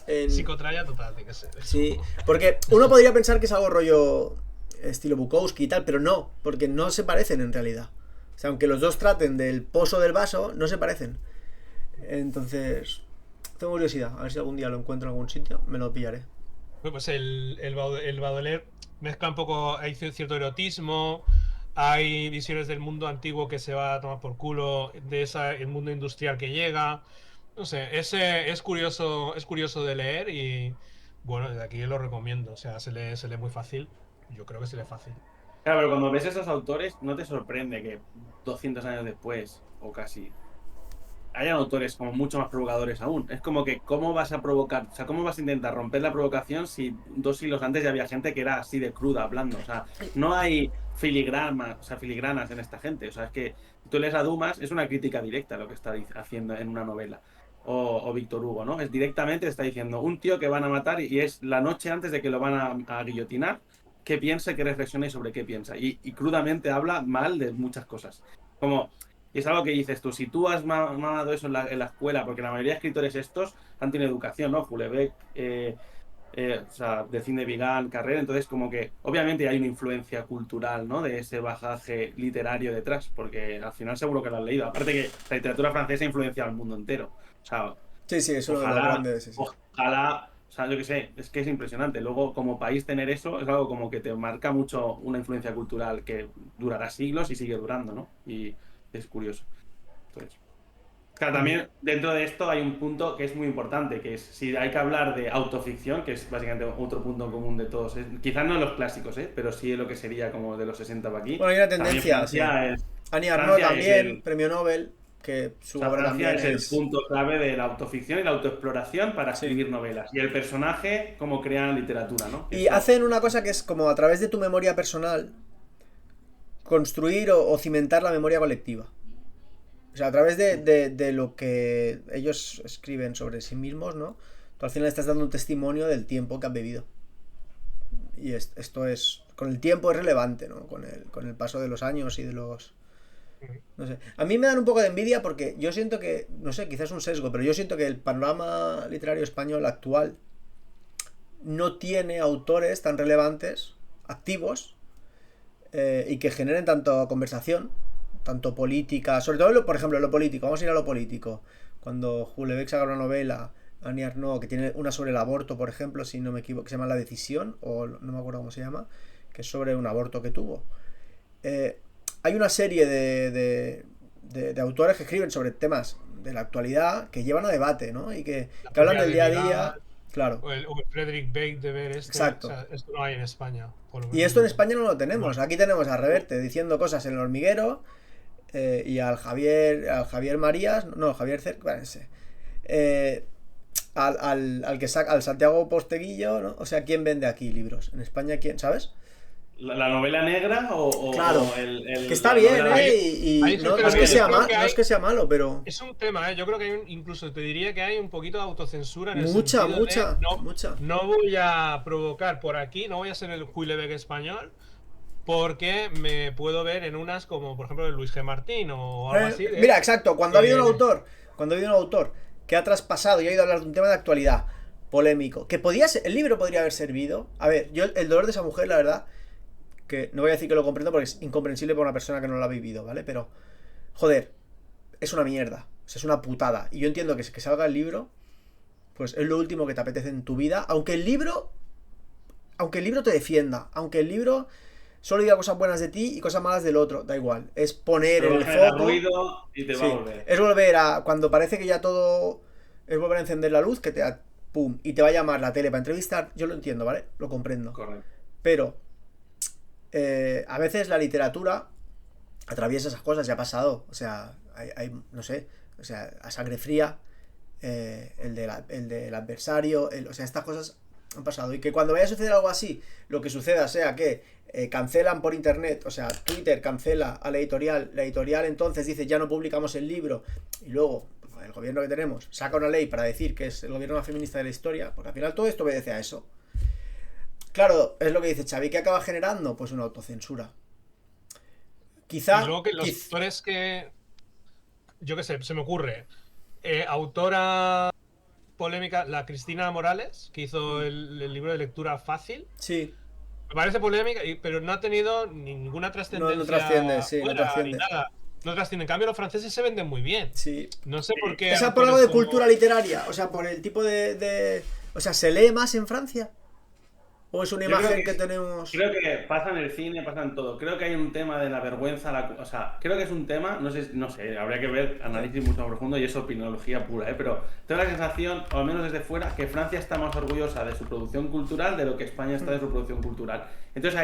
C: en
B: Psicotraya total, tiene que ser.
C: Sí, porque uno podría pensar que es algo rollo estilo Bukowski y tal, pero no, porque no se parecen en realidad. O sea, aunque los dos traten del pozo del vaso, no se parecen. Entonces, tengo curiosidad, a ver si algún día lo encuentro en algún sitio, me lo pillaré.
B: Pues el Baudelaire mezcla un poco, hay cierto erotismo, hay visiones del mundo antiguo que se va a tomar por culo, el mundo industrial que llega. No sé, es curioso de leer y bueno, desde aquí lo recomiendo. O sea, se lee muy fácil. Yo creo que se lee fácil.
A: Claro, pero cuando ves esos autores, no te sorprende que 200 años después, o casi, hayan autores como mucho más provocadores aún. Es como que, ¿cómo vas a provocar? O sea, ¿cómo vas a intentar romper la provocación si 2 siglos antes ya había gente que era así de cruda hablando? O sea, no hay filigranas en esta gente. O sea, es que tú lees a Dumas, es una crítica directa lo que está haciendo en una novela. O Víctor Hugo, ¿no? Es directamente está diciendo un tío que van a matar y es la noche antes de que lo van a guillotinar, que piense, que reflexione sobre qué piensa. Y crudamente habla mal de muchas cosas. Como... Y es algo que dices tú, si tú has mamado eso en la escuela, porque la mayoría de escritores estos han tenido educación, ¿no? Houellebecq, o sea, de cine Vigan, Carrera, entonces como que obviamente hay una influencia cultural, ¿no? De ese bagaje literario detrás, porque al final seguro que lo has leído. Aparte que la literatura francesa influencia al mundo entero. O sea,
C: Sí, sí, eso es lo
A: ojalá,
C: grande, sí, sí.
A: ojalá, o sea, yo qué sé, es que es impresionante. Luego, como país tener eso es algo como que te marca mucho una influencia cultural que durará siglos y sigue durando, ¿no? Y es curioso. Entonces, claro, también dentro de esto hay un punto que es muy importante, que es si hay que hablar de autoficción, que es básicamente otro punto en común de todos. Quizás no los clásicos, pero sí lo que sería como de los 60 para aquí.
C: Bueno, hay una
A: También
C: tendencia, sí.
A: Francia es,
C: Annie Arnaud
A: Francia es
C: también, premio Nobel, que
A: o
C: su
A: sea,
C: obra
A: Francia
C: también
A: es el
C: es...
A: punto clave de la autoficción y la autoexploración para
C: Sí.
A: escribir novelas. Y el personaje, cómo crean literatura, ¿no?
C: Y hacen una cosa que es como a través de tu memoria personal construir o cimentar la memoria colectiva. O sea, a través de lo que ellos escriben sobre sí mismos, ¿no? Tú al final estás dando un testimonio del tiempo que has vivido. Y esto es... Con el tiempo es relevante, ¿no? Con el paso de los años y de los... No sé. A mí me dan un poco de envidia porque yo siento que... No sé, quizás es un sesgo, pero yo siento que el panorama literario español actual no tiene autores tan relevantes, activos, y que generen tanto conversación, tanto política, sobre todo, por ejemplo, lo político. Vamos a ir a lo político. Cuando Houellebecq saca una novela, Annie Arnaud, que tiene una sobre el aborto, por ejemplo, si no me equivoco, que se llama La Decisión, o no me acuerdo cómo se llama, que es sobre un aborto que tuvo. Hay una serie de autores que escriben sobre temas de la actualidad que llevan a debate, ¿no? Y que hablan del día a día. Claro.
B: O el Frederick Bake de ver
C: Exacto.
B: O sea, esto no hay en España.
C: Y esto en España no lo tenemos. Aquí tenemos a Reverte diciendo cosas en El Hormiguero, y al Javier Marías, no, Javier Cerca, ese. Al Santiago Posteguillo, ¿no? O sea, ¿quién vende aquí libros? En España, ¿quién? ¿Sabes?
A: ¿La novela negra o
C: claro,
A: o
C: que está bien,
B: Ahí
C: no es que sea malo, pero...
B: Es un tema, yo creo que hay incluso te diría que hay un poquito de autocensura en el
C: mucha.
B: No voy a provocar por aquí, no voy a ser el Houellebecq español, porque me puedo ver en unas como, por ejemplo, el Luis G. Martín o algo así.
C: Mira, exacto, cuando ha habido un autor que ha traspasado y ha ido a hablar de un tema de actualidad polémico, que el libro podría haber servido. A ver, yo el dolor de esa mujer, la verdad, que no voy a decir que lo comprendo porque es incomprensible para una persona que no lo ha vivido, ¿vale? Pero, joder, es una mierda, o sea, es una putada. Y yo entiendo que salga el libro, pues es lo último que te apetece en tu vida, aunque el libro te defienda, aunque el libro solo diga cosas buenas de ti y cosas malas del otro, da igual. Es poner en el foco.
A: Ruido y te va a volver.
C: Es volver a. Cuando parece que ya todo. Es volver a encender la luz, que te. ¡Pum! Y te va a llamar la tele para entrevistar. Yo lo entiendo, ¿vale? Lo comprendo.
A: Correcto.
C: Pero. A veces la literatura atraviesa esas cosas, ya ha pasado. O sea, hay no sé. O sea, a sangre fría. El del adversario. O sea, estas cosas han pasado. Y que cuando vaya a suceder algo así, lo que suceda sea que cancelan por internet, o sea, Twitter cancela a la editorial entonces dice ya no publicamos el libro, y luego el gobierno que tenemos saca una ley para decir que es el gobierno más feminista de la historia, porque al final todo esto obedece a eso. Claro, es lo que dice Xavi, ¿qué acaba generando? Pues una autocensura. Quizá...
B: Y luego que los autores que... Yo qué sé, se me ocurre. Autora polémica, la Cristina Morales, que hizo el libro de lectura fácil.
C: Sí.
B: Me parece polémica, pero no ha tenido ninguna trascendencia.
C: No trasciende, sí, no trasciende.
B: Ni nada. No trasciende. En cambio, los franceses se venden muy bien.
C: Sí.
B: No sé por qué.
C: O sea, por algo de cultura literaria. O sea, por el tipo de... O sea, ¿se lee más en Francia? ¿O es una imagen que tenemos...?
A: Creo que pasa en el cine, pasa en todo. Creo que hay un tema de la vergüenza. O sea, creo que es un tema, no sé, habría que ver análisis mucho más profundo y es opiniología pura, pero tengo la sensación, o al menos desde fuera, que Francia está más orgullosa de su producción cultural de lo que España está de su producción cultural. Entonces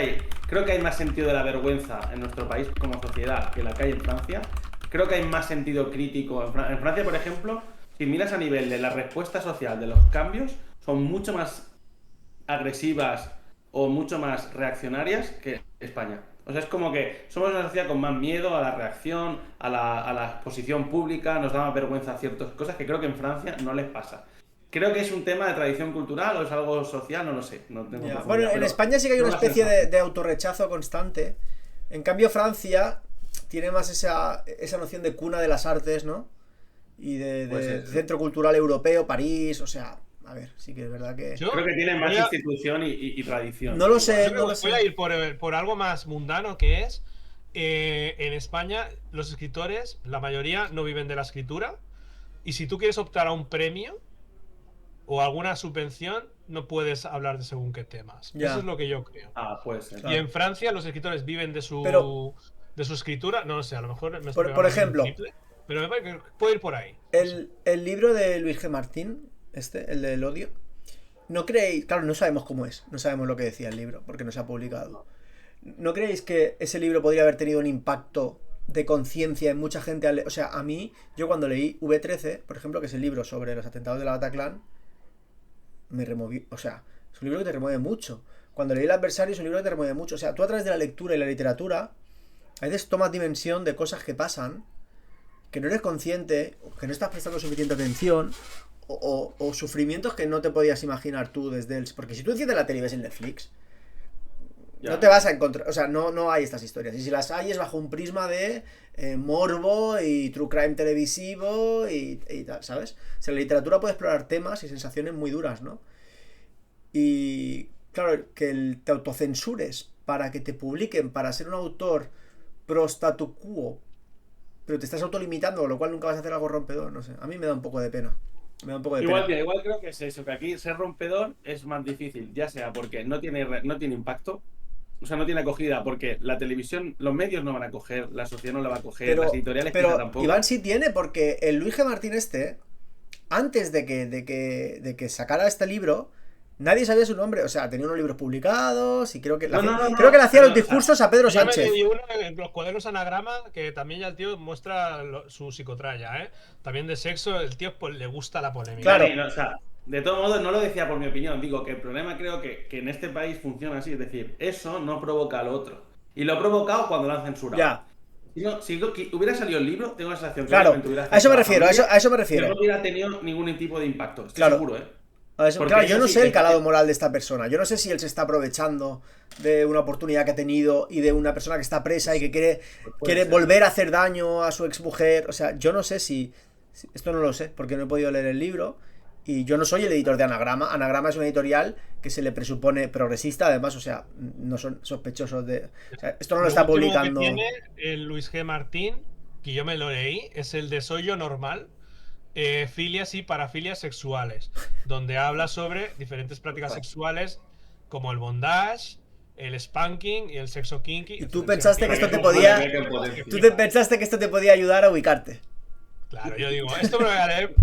A: creo que hay más sentido de la vergüenza en nuestro país como sociedad que la que hay en Francia. Creo que hay más sentido crítico. En Francia, por ejemplo, si miras a nivel de la respuesta social de los cambios, son mucho más agresivas o mucho más reaccionarias que España. O sea, es como que somos una sociedad con más miedo a la reacción, a la exposición pública, nos da más vergüenza ciertas cosas que creo que en Francia no les pasa. Creo que es un tema de tradición cultural o es algo social, no lo sé. No tengo
C: bueno, en España sí que hay una especie de autorrechazo constante. En cambio, Francia tiene más esa noción de cuna de las artes, ¿no? Y de centro cultural europeo, París, o sea... a ver, sí que es verdad que...
B: Yo
A: creo que tiene más institución y tradición.
C: No lo sé,
B: Yo
C: no lo
B: voy
C: sé.
B: a ir por algo más mundano, que es en España los escritores, la mayoría no viven de la escritura, y si tú quieres optar a un premio o alguna subvención, no puedes hablar de según qué temas.
C: Ya.
B: Eso es lo que yo creo.
A: Puede ser.
B: Y en Francia los escritores viven de su
C: Pero-
B: escritura. No lo sé, a lo mejor me estoy
C: Por
B: pegando un
C: ejemplo,
B: triple, pero me parece que puede ir por ahí.
C: el libro de Luis G. Martín, el del odio, ¿no creéis? Claro, no sabemos cómo es, no sabemos lo que decía el libro, porque no se ha publicado. ¿No creéis que ese libro podría haber tenido un impacto de conciencia en mucha gente? O sea, a mí, yo cuando leí V13, por ejemplo, que es el libro sobre los atentados de la Bataclan, me removí, o sea, es un libro que te remueve mucho. Cuando leí El adversario es un libro que te remueve mucho. O sea, tú a través de la lectura y la literatura, a veces tomas dimensión de cosas que pasan, que no eres consciente, que no estás prestando suficiente atención, o sufrimientos que no te podías imaginar tú desde él. Porque si tú enciendes la tele y ves en Netflix, no te vas a encontrar, o sea, no hay estas historias. Y si las hay es bajo un prisma de morbo y true crime televisivo y tal, ¿sabes? O sea, la literatura puede explorar temas y sensaciones muy duras, ¿no? Y claro, que te autocensures para que te publiquen, para ser un autor pro statu quo, pero te estás autolimitando, con lo cual nunca vas a hacer algo rompedor, no sé. A mí me da un poco de pena. Me da un poco de
A: Igual
C: pena.
A: creo que es eso, que aquí ser rompedor es más difícil, ya sea porque no tiene impacto, o sea, no tiene acogida, porque la televisión, los medios no van a coger, la sociedad no la va a coger, las editoriales quizá tampoco.
C: Iván sí tiene, porque el Luis G. Martín antes de que sacara este libro, nadie sabía su nombre. O sea, tenía unos libros publicados y creo que creo que le hacía los discursos a Pedro Sánchez.
B: Yo me leí uno en los cuadernos anagrama, que también ya el tío muestra su psicotralla, ¿eh? También de sexo, el tío pues, le gusta la polémica.
C: Claro.
A: Sí, no, o sea, de todo modo, no lo decía por mi opinión, digo que el problema creo que en este país funciona así, es decir, eso no provoca al otro. Y lo ha provocado cuando lo han censurado.
C: Ya.
A: Si hubiera salido el libro, tengo la sensación que
C: Claro, a eso me refiero, a eso me refiero.
A: No hubiera tenido ningún tipo de impacto, estoy
C: Claro.
A: seguro, ¿eh?
C: Claro, yo no sé el calado moral de esta persona. Yo no sé si él se está aprovechando de una oportunidad que ha tenido y de una persona que está presa y que quiere volver a hacer daño a su exmujer. O sea, yo no sé si... Esto no lo sé, porque no he podido leer el libro. Y yo no soy el editor de Anagrama. Anagrama es una editorial que se le presupone progresista, además, o sea, no son sospechosos de... O sea, esto no lo está publicando...
B: Que tiene el Luis G. Martín, que yo me lo leí, es el de Soy yo normal. Filias y parafilias sexuales, donde habla sobre diferentes prácticas sexuales como el bondage, el spanking y el sexo kinky.
C: Y tú pensaste que esto te podía... pensaste que esto te podía ayudar a ubicarte.
B: Claro, yo digo, esto me lo voy a leer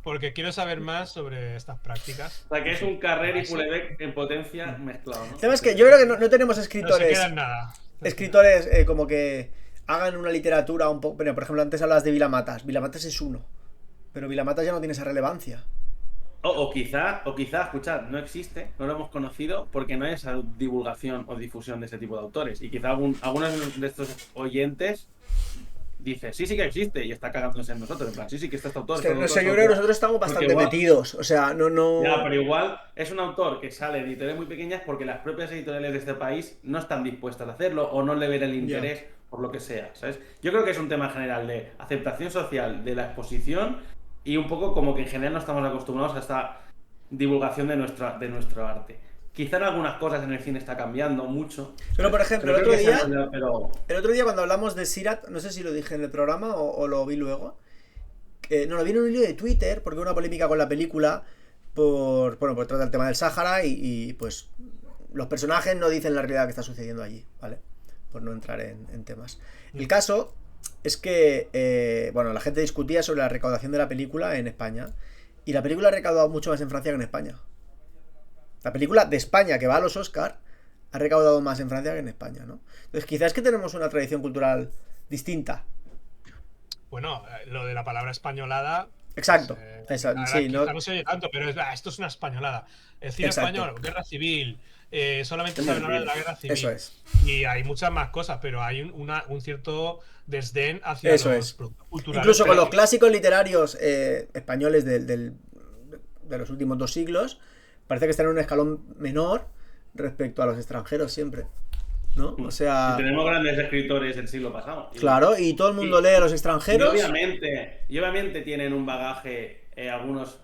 B: porque quiero saber más sobre estas prácticas.
A: O sea, que es un Carrer y Poulenbec en potencia mezclado, ¿no?
C: ¿Sabes qué? Yo creo que no tenemos escritores...
B: No se quedan nada.
C: Escritores como que hagan una literatura un poco... Pero, por ejemplo, antes hablabas de Vilamatas. Vilamatas es uno. Pero Vilamatas ya no tiene esa relevancia.
A: O quizá, escuchad, no existe, no lo hemos conocido porque no hay esa divulgación o difusión de ese tipo de autores. Y quizá algunos de estos oyentes dice, sí que existe y está cagándose en nosotros. En plan, sí que está este autor.
C: Es que, no sé, yo creo que nosotros estamos bastante metidos. O sea, no...
A: Ya, pero igual es un autor que sale de editoriales muy pequeñas porque las propias editoriales de este país no están dispuestas a hacerlo o no le ven el interés por lo que sea, ¿sabes? Yo creo que es un tema general de aceptación social de la exposición y un poco como que en general no estamos acostumbrados a esta divulgación de nuestro arte. Quizá en algunas cosas en el cine está cambiando mucho.
C: Pero por ejemplo, el otro día cuando hablamos de Sirat, no sé si lo dije en el programa o lo vi luego, no, lo vi en un hilo de Twitter porque hubo una polémica con la película por tratar el tema del Sáhara y pues los personajes no dicen la realidad que está sucediendo allí, ¿vale? Por no entrar en temas. El caso es que, la gente discutía sobre la recaudación de la película en España y la película ha recaudado mucho más en Francia que en España. La película de España que va a los Oscar ha recaudado más en Francia que en España, ¿no? Entonces quizás es que tenemos una tradición cultural distinta.
B: Bueno, lo de la palabra españolada...
C: Exacto. Sí,
B: no se oye tanto, pero esto es una españolada. El cine español, guerra civil, solamente se habla de la guerra civil.
C: Eso es.
B: Y hay muchas más cosas, pero hay un cierto desdén hacia los productos culturales.
C: Incluso con los clásicos literarios españoles de los últimos 2 siglos, parece que están en un escalón menor respecto a los extranjeros siempre, ¿no? O sea...
A: Y tenemos grandes escritores del siglo pasado.
C: Claro, y todo el mundo lee a los extranjeros.
A: Y obviamente tienen un bagaje, algunos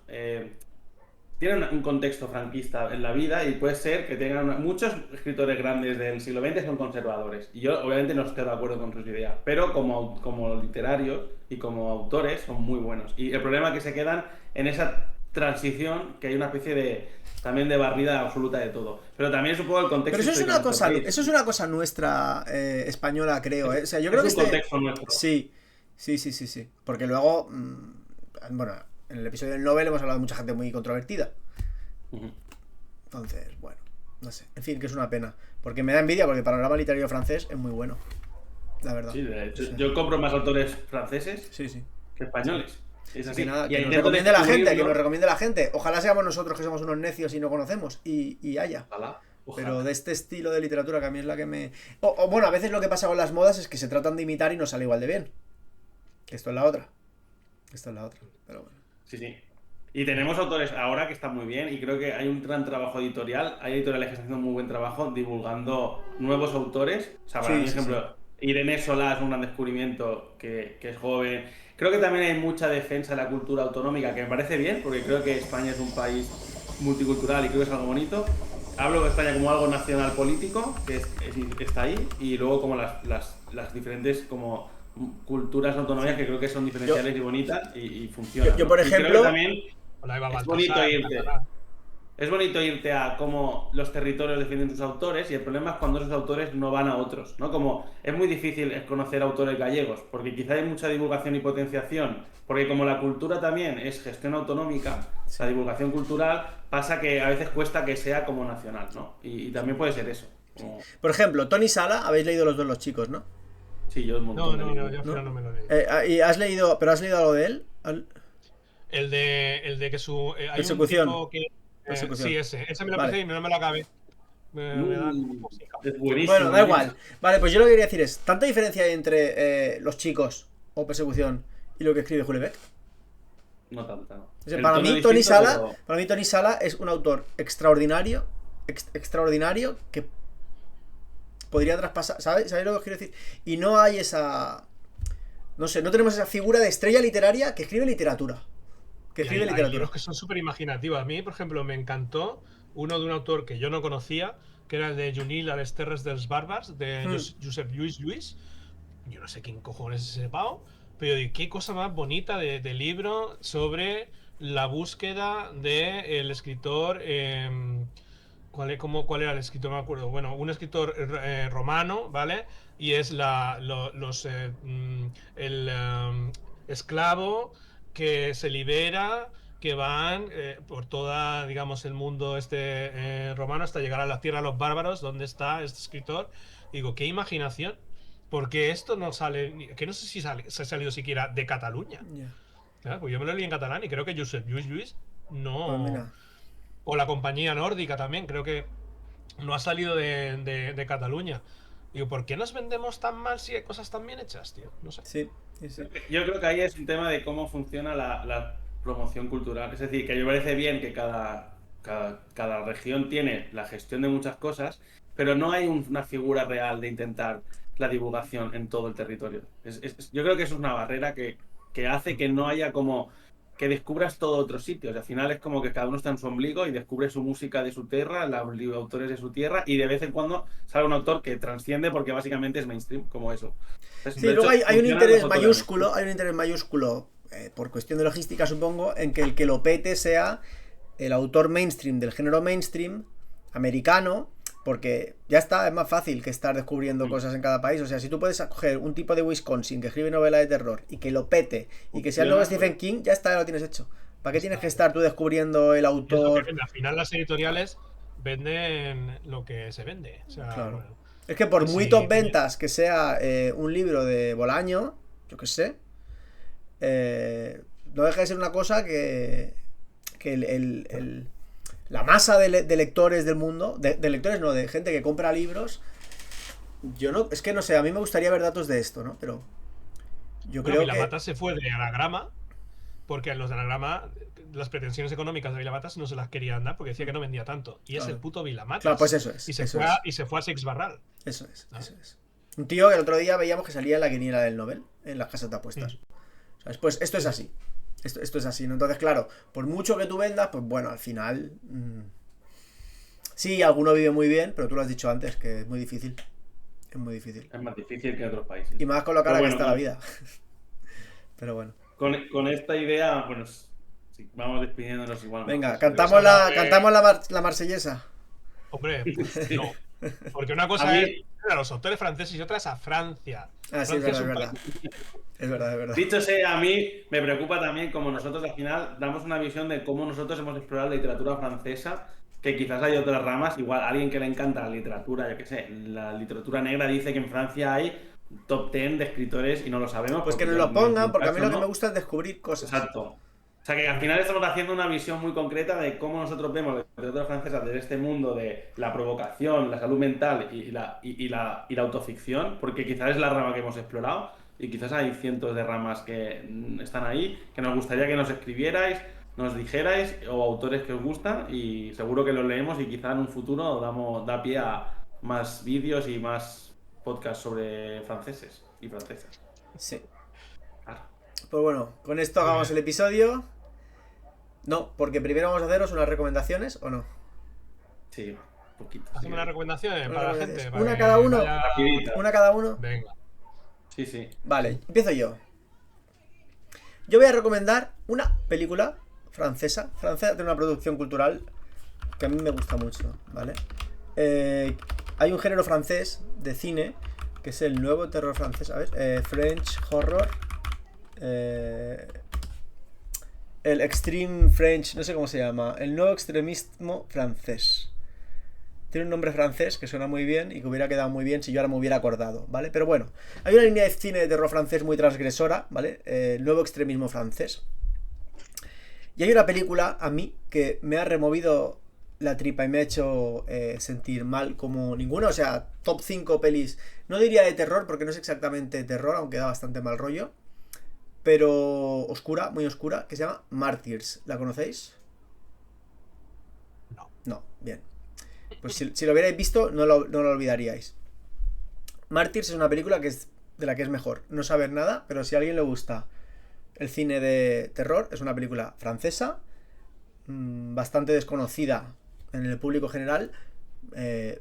A: tienen un contexto franquista en la vida y puede ser que tengan muchos escritores grandes del siglo XX son conservadores. Y yo obviamente no estoy de acuerdo con sus ideas, pero como literarios y como autores son muy buenos. Y el problema es que se quedan en esa transición, que hay una especie de también de barrida absoluta de todo. Pero también supongo el contexto.
C: Pero eso es una cosa nuestra española, creo. O sea, yo creo que
A: contexto nuestro.
C: Sí. Porque luego, bueno, en el episodio del Nobel hemos hablado de mucha gente muy controvertida. Entonces, bueno, no sé. En fin, que es una pena. Porque me da envidia, porque el panorama literario francés es muy bueno. La verdad.
A: Sí, de hecho, yo compro más autores franceses que españoles.
C: Es así. Que nos recomiende la gente, Ojalá seamos nosotros que somos unos necios y no conocemos. Y haya.
A: Ojalá.
C: Pero de este estilo de literatura que a mí es la que me... bueno, a veces lo que pasa con las modas es que se tratan de imitar y no sale igual de bien. Esto es la otra. Pero bueno.
A: Sí. Y tenemos autores ahora que están muy bien y creo que hay un gran trabajo editorial. Hay editoriales que están haciendo muy buen trabajo divulgando nuevos autores. O sea, para mí, por ejemplo, Irene Solá es un gran descubrimiento que es joven. Creo que también hay mucha defensa de la cultura autonómica, que me parece bien, porque creo que España es un país multicultural y creo que es algo bonito. Hablo de España como algo nacional político, que está ahí, y luego como las diferentes como culturas autonómicas que creo que son diferenciales y bonitas y funcionan.
C: Yo por ejemplo,
A: también es bonito irte a cómo los territorios defienden sus autores, y el problema es cuando esos autores no van a otros, ¿no? Como es muy difícil conocer autores gallegos, porque quizá hay mucha divulgación y potenciación, porque como la cultura también es gestión autonómica, la divulgación cultural, pasa que a veces cuesta que sea como nacional, ¿no? Y también puede ser eso. Como...
C: Por ejemplo, Tony Sala, habéis leído los dos los chicos, ¿no?
A: Sí, yo un montón.
B: No, yo no me lo leí.
C: ¿Y has leído algo de él?
B: El de que su... hay
C: Persecución.
B: un tipo que... sí, ese me lo empecé y no me lo acabé. Me da
A: es buenísimo.
C: Bueno, da igual. Vale, pues yo lo que quería decir es, ¿tanta diferencia hay entre Los chicos o Persecución y lo que escribe Houellebecq?
A: No tanta.
C: O sea, para mí Tony Sala es un autor extraordinario que podría traspasar, ¿sabes lo que quiero decir? Y no hay esa... No sé, no tenemos esa figura de estrella literaria que escribe literatura.
B: Hay libros que son súper imaginativos. A mí, por ejemplo, me encantó uno de un autor que yo no conocía, que era el de Junil a les Terres dels Bàrbars, de Josep Lluís. Yo no sé quién cojones es ese pavo, pero digo, qué cosa más bonita de libro sobre la búsqueda del escritor... ¿Cuál era el escritor? No me acuerdo. Bueno, un escritor romano, ¿vale? Y es el esclavo que se libera, que van por toda, digamos, el mundo romano hasta llegar a la tierra de los bárbaros, donde está este escritor. Digo, qué imaginación, porque esto no sale, que no sé si se ha salido siquiera de Cataluña. Claro, pues yo me lo leí en catalán y creo que Josep Lluís no...
C: Pues
B: o la compañía nórdica también, creo que no ha salido de Cataluña. Digo, ¿por qué nos vendemos tan mal si hay cosas tan bien hechas, tío? No sé.
C: Sí.
A: Yo creo que ahí es un tema de cómo funciona la promoción cultural. Es decir, que me parece bien que cada región tiene la gestión de muchas cosas, pero no hay una figura real de intentar la divulgación en todo el territorio. Yo creo que eso es una barrera que hace que no haya como... que descubras todo otros sitios. Al final es como que cada uno está en su ombligo y descubre su música de su tierra, los autores de su tierra, y de vez en cuando sale un autor que transciende porque básicamente es mainstream, como eso. Entonces,
C: sí, luego hay un interés mayúsculo, por cuestión de logística supongo, en que el que lo pete sea el autor mainstream del género mainstream americano, porque ya está, es más fácil que estar descubriendo cosas en cada país. O sea, si tú puedes coger un tipo de Wisconsin que escribe novela de terror y que lo pete y que sea el nuevo Stephen King, ya está, ya lo tienes hecho. ¿Para qué tienes que estar tú descubriendo el autor?
B: Al final las editoriales venden lo que se vende. O sea,
C: claro. Es que por muy top ventas que sea un libro de Bolaño, yo qué sé, no deja de ser una cosa que la masa de lectores del mundo, de lectores no, de gente que compra libros, es que no sé, a mí me gustaría ver datos de esto, ¿no? Pero yo creo que...
B: Vilamatas se fue de Anagrama, porque a los de Anagrama las pretensiones económicas de Vilamatas no se las querían dar porque decía que no vendía tanto. Y es el puto Vilamatas.
C: Claro, pues eso es.
B: Y se fue a Seix Barral.
C: Eso es. Un tío que el otro día veíamos que salía en la quiniela del Nobel, en las casas de apuestas. ¿Sabes? Pues esto es así. Esto es así, ¿no? Entonces, claro, por mucho que tú vendas, pues bueno, al final... sí, alguno vive muy bien, pero tú lo has dicho antes, que es muy difícil. Es muy difícil.
A: Es más difícil que en otros países.
C: Y más con lo cara
A: Pero
C: que
A: bueno,
C: está la vida. Pero bueno.
A: Con esta idea, bueno, sí, vamos despidiéndonos igual.
C: Venga,
A: Pues,
C: cantamos la marsellesa.
B: Hombre, pues no. Porque una cosa es a los autores franceses y otra es a Francia.
C: Ah, sí,
B: Francia
C: es verdad. Es verdad.
A: Dicho sea, a mí me preocupa también como nosotros al final damos una visión de cómo nosotros hemos explorado la literatura francesa, que quizás hay otras ramas, igual alguien que le encanta la literatura, yo qué sé, la literatura negra dice que en Francia hay top 10 de escritores y no lo sabemos.
C: Pues que nos lo pongan, porque a mí lo que me gusta es descubrir cosas.
A: Exacto. O sea que al final estamos haciendo una visión muy concreta de cómo nosotros vemos la literatura francesa desde este mundo de la provocación, la salud mental y la autoficción, porque quizás es la rama que hemos explorado y quizás hay cientos de ramas que están ahí, que nos gustaría que nos escribierais, nos dijerais, o autores que os gustan, y seguro que los leemos y quizás en un futuro da pie a más vídeos y más podcasts sobre franceses y francesas.
C: Sí.
A: Claro.
C: Pues bueno, con esto hagamos el episodio. No, porque primero vamos a haceros unas recomendaciones, ¿o no?
A: Sí, poquito.
B: Hacemos unas recomendaciones para la gente.
C: ¿Una cada uno?
A: Rapidita.
C: ¿Una cada uno?
B: Venga.
A: Sí.
C: Vale, empiezo yo. Yo voy a recomendar una película francesa de una producción cultural que a mí me gusta mucho, ¿vale? Hay un género francés de cine que es el nuevo terror francés, ¿sabes? French horror. El extreme French, no sé cómo se llama. El nuevo extremismo francés. Tiene un nombre francés que suena muy bien y que hubiera quedado muy bien si yo ahora me hubiera acordado, ¿vale? Pero bueno, hay una línea de cine de terror francés muy transgresora, ¿vale? El nuevo extremismo francés. Y hay una película, a mí, que me ha removido la tripa y me ha hecho sentir mal como ninguna. O sea, top 5 pelis. No diría de terror porque no es exactamente terror, aunque da bastante mal rollo. Pero oscura, muy oscura, que se llama Martyrs. ¿La conocéis?
B: No.
C: No, bien. Pues si lo hubierais visto, no lo olvidaríais. Martyrs es una película que es de la que es mejor no saber nada, pero si a alguien le gusta el cine de terror, es una película francesa, bastante desconocida en el público general,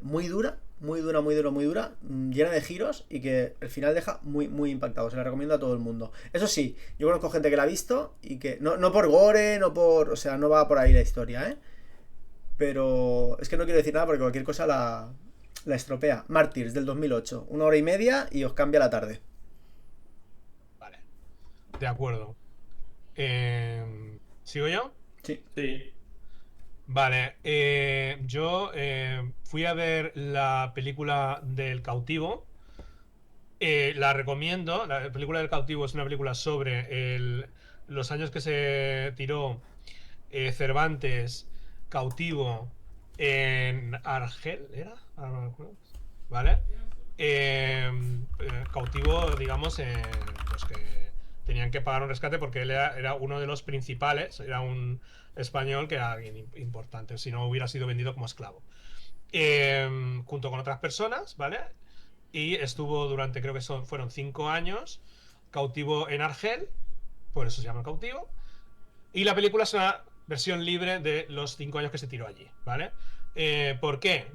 C: muy dura, llena de giros y que el final deja muy impactado. Se la recomiendo a todo el mundo. Eso sí, yo conozco gente que la ha visto y que no por gore, o sea, no va por ahí la historia, pero es que no quiero decir nada porque cualquier cosa la estropea. Martyrs del 2008, 1 hora y media y os cambia la tarde.
B: Vale, de acuerdo. ¿Sigo yo?
C: Sí.
B: Vale, yo fui a ver la película del cautivo. La recomiendo. La película del cautivo es una película sobre los años que se tiró Cervantes cautivo en Argel, ¿era? Ahora no me acuerdo. ¿Vale? Cautivo, digamos, pues que tenían que pagar un rescate porque él era uno de los principales, era un español que era alguien importante, si no hubiera sido vendido como esclavo. Junto con otras personas, ¿vale? Y estuvo durante, creo que fueron 5 años, cautivo en Argel, por eso se llama cautivo. Y la película es una versión libre de los 5 años que se tiró allí, ¿vale? ¿Por qué?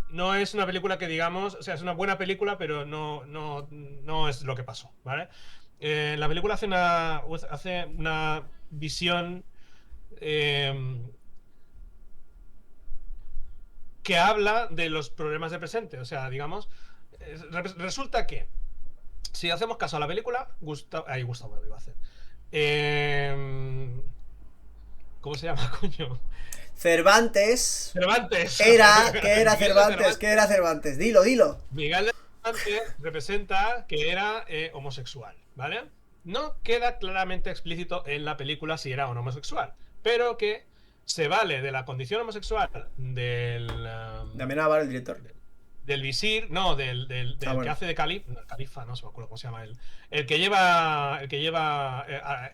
B: No es una película que digamos, o sea, es una buena película, pero no es lo que pasó, ¿vale? La película hace una visión que habla de los problemas del presente. O sea, digamos, resulta que si hacemos caso a la película, Gustavo lo iba a hacer. ¿Cómo se llama, coño?
C: Cervantes.
B: ¿Qué
C: era Cervantes? Dilo.
B: Miguel de Cervantes representa que era homosexual, ¿vale? No queda claramente explícito en la película si era o no homosexual, pero que se vale de la condición homosexual de
C: Amenábar, el director.
B: del visir, no, del
C: bueno.
B: que hace de califa, no se me acuerdo cómo se llama él. El que lleva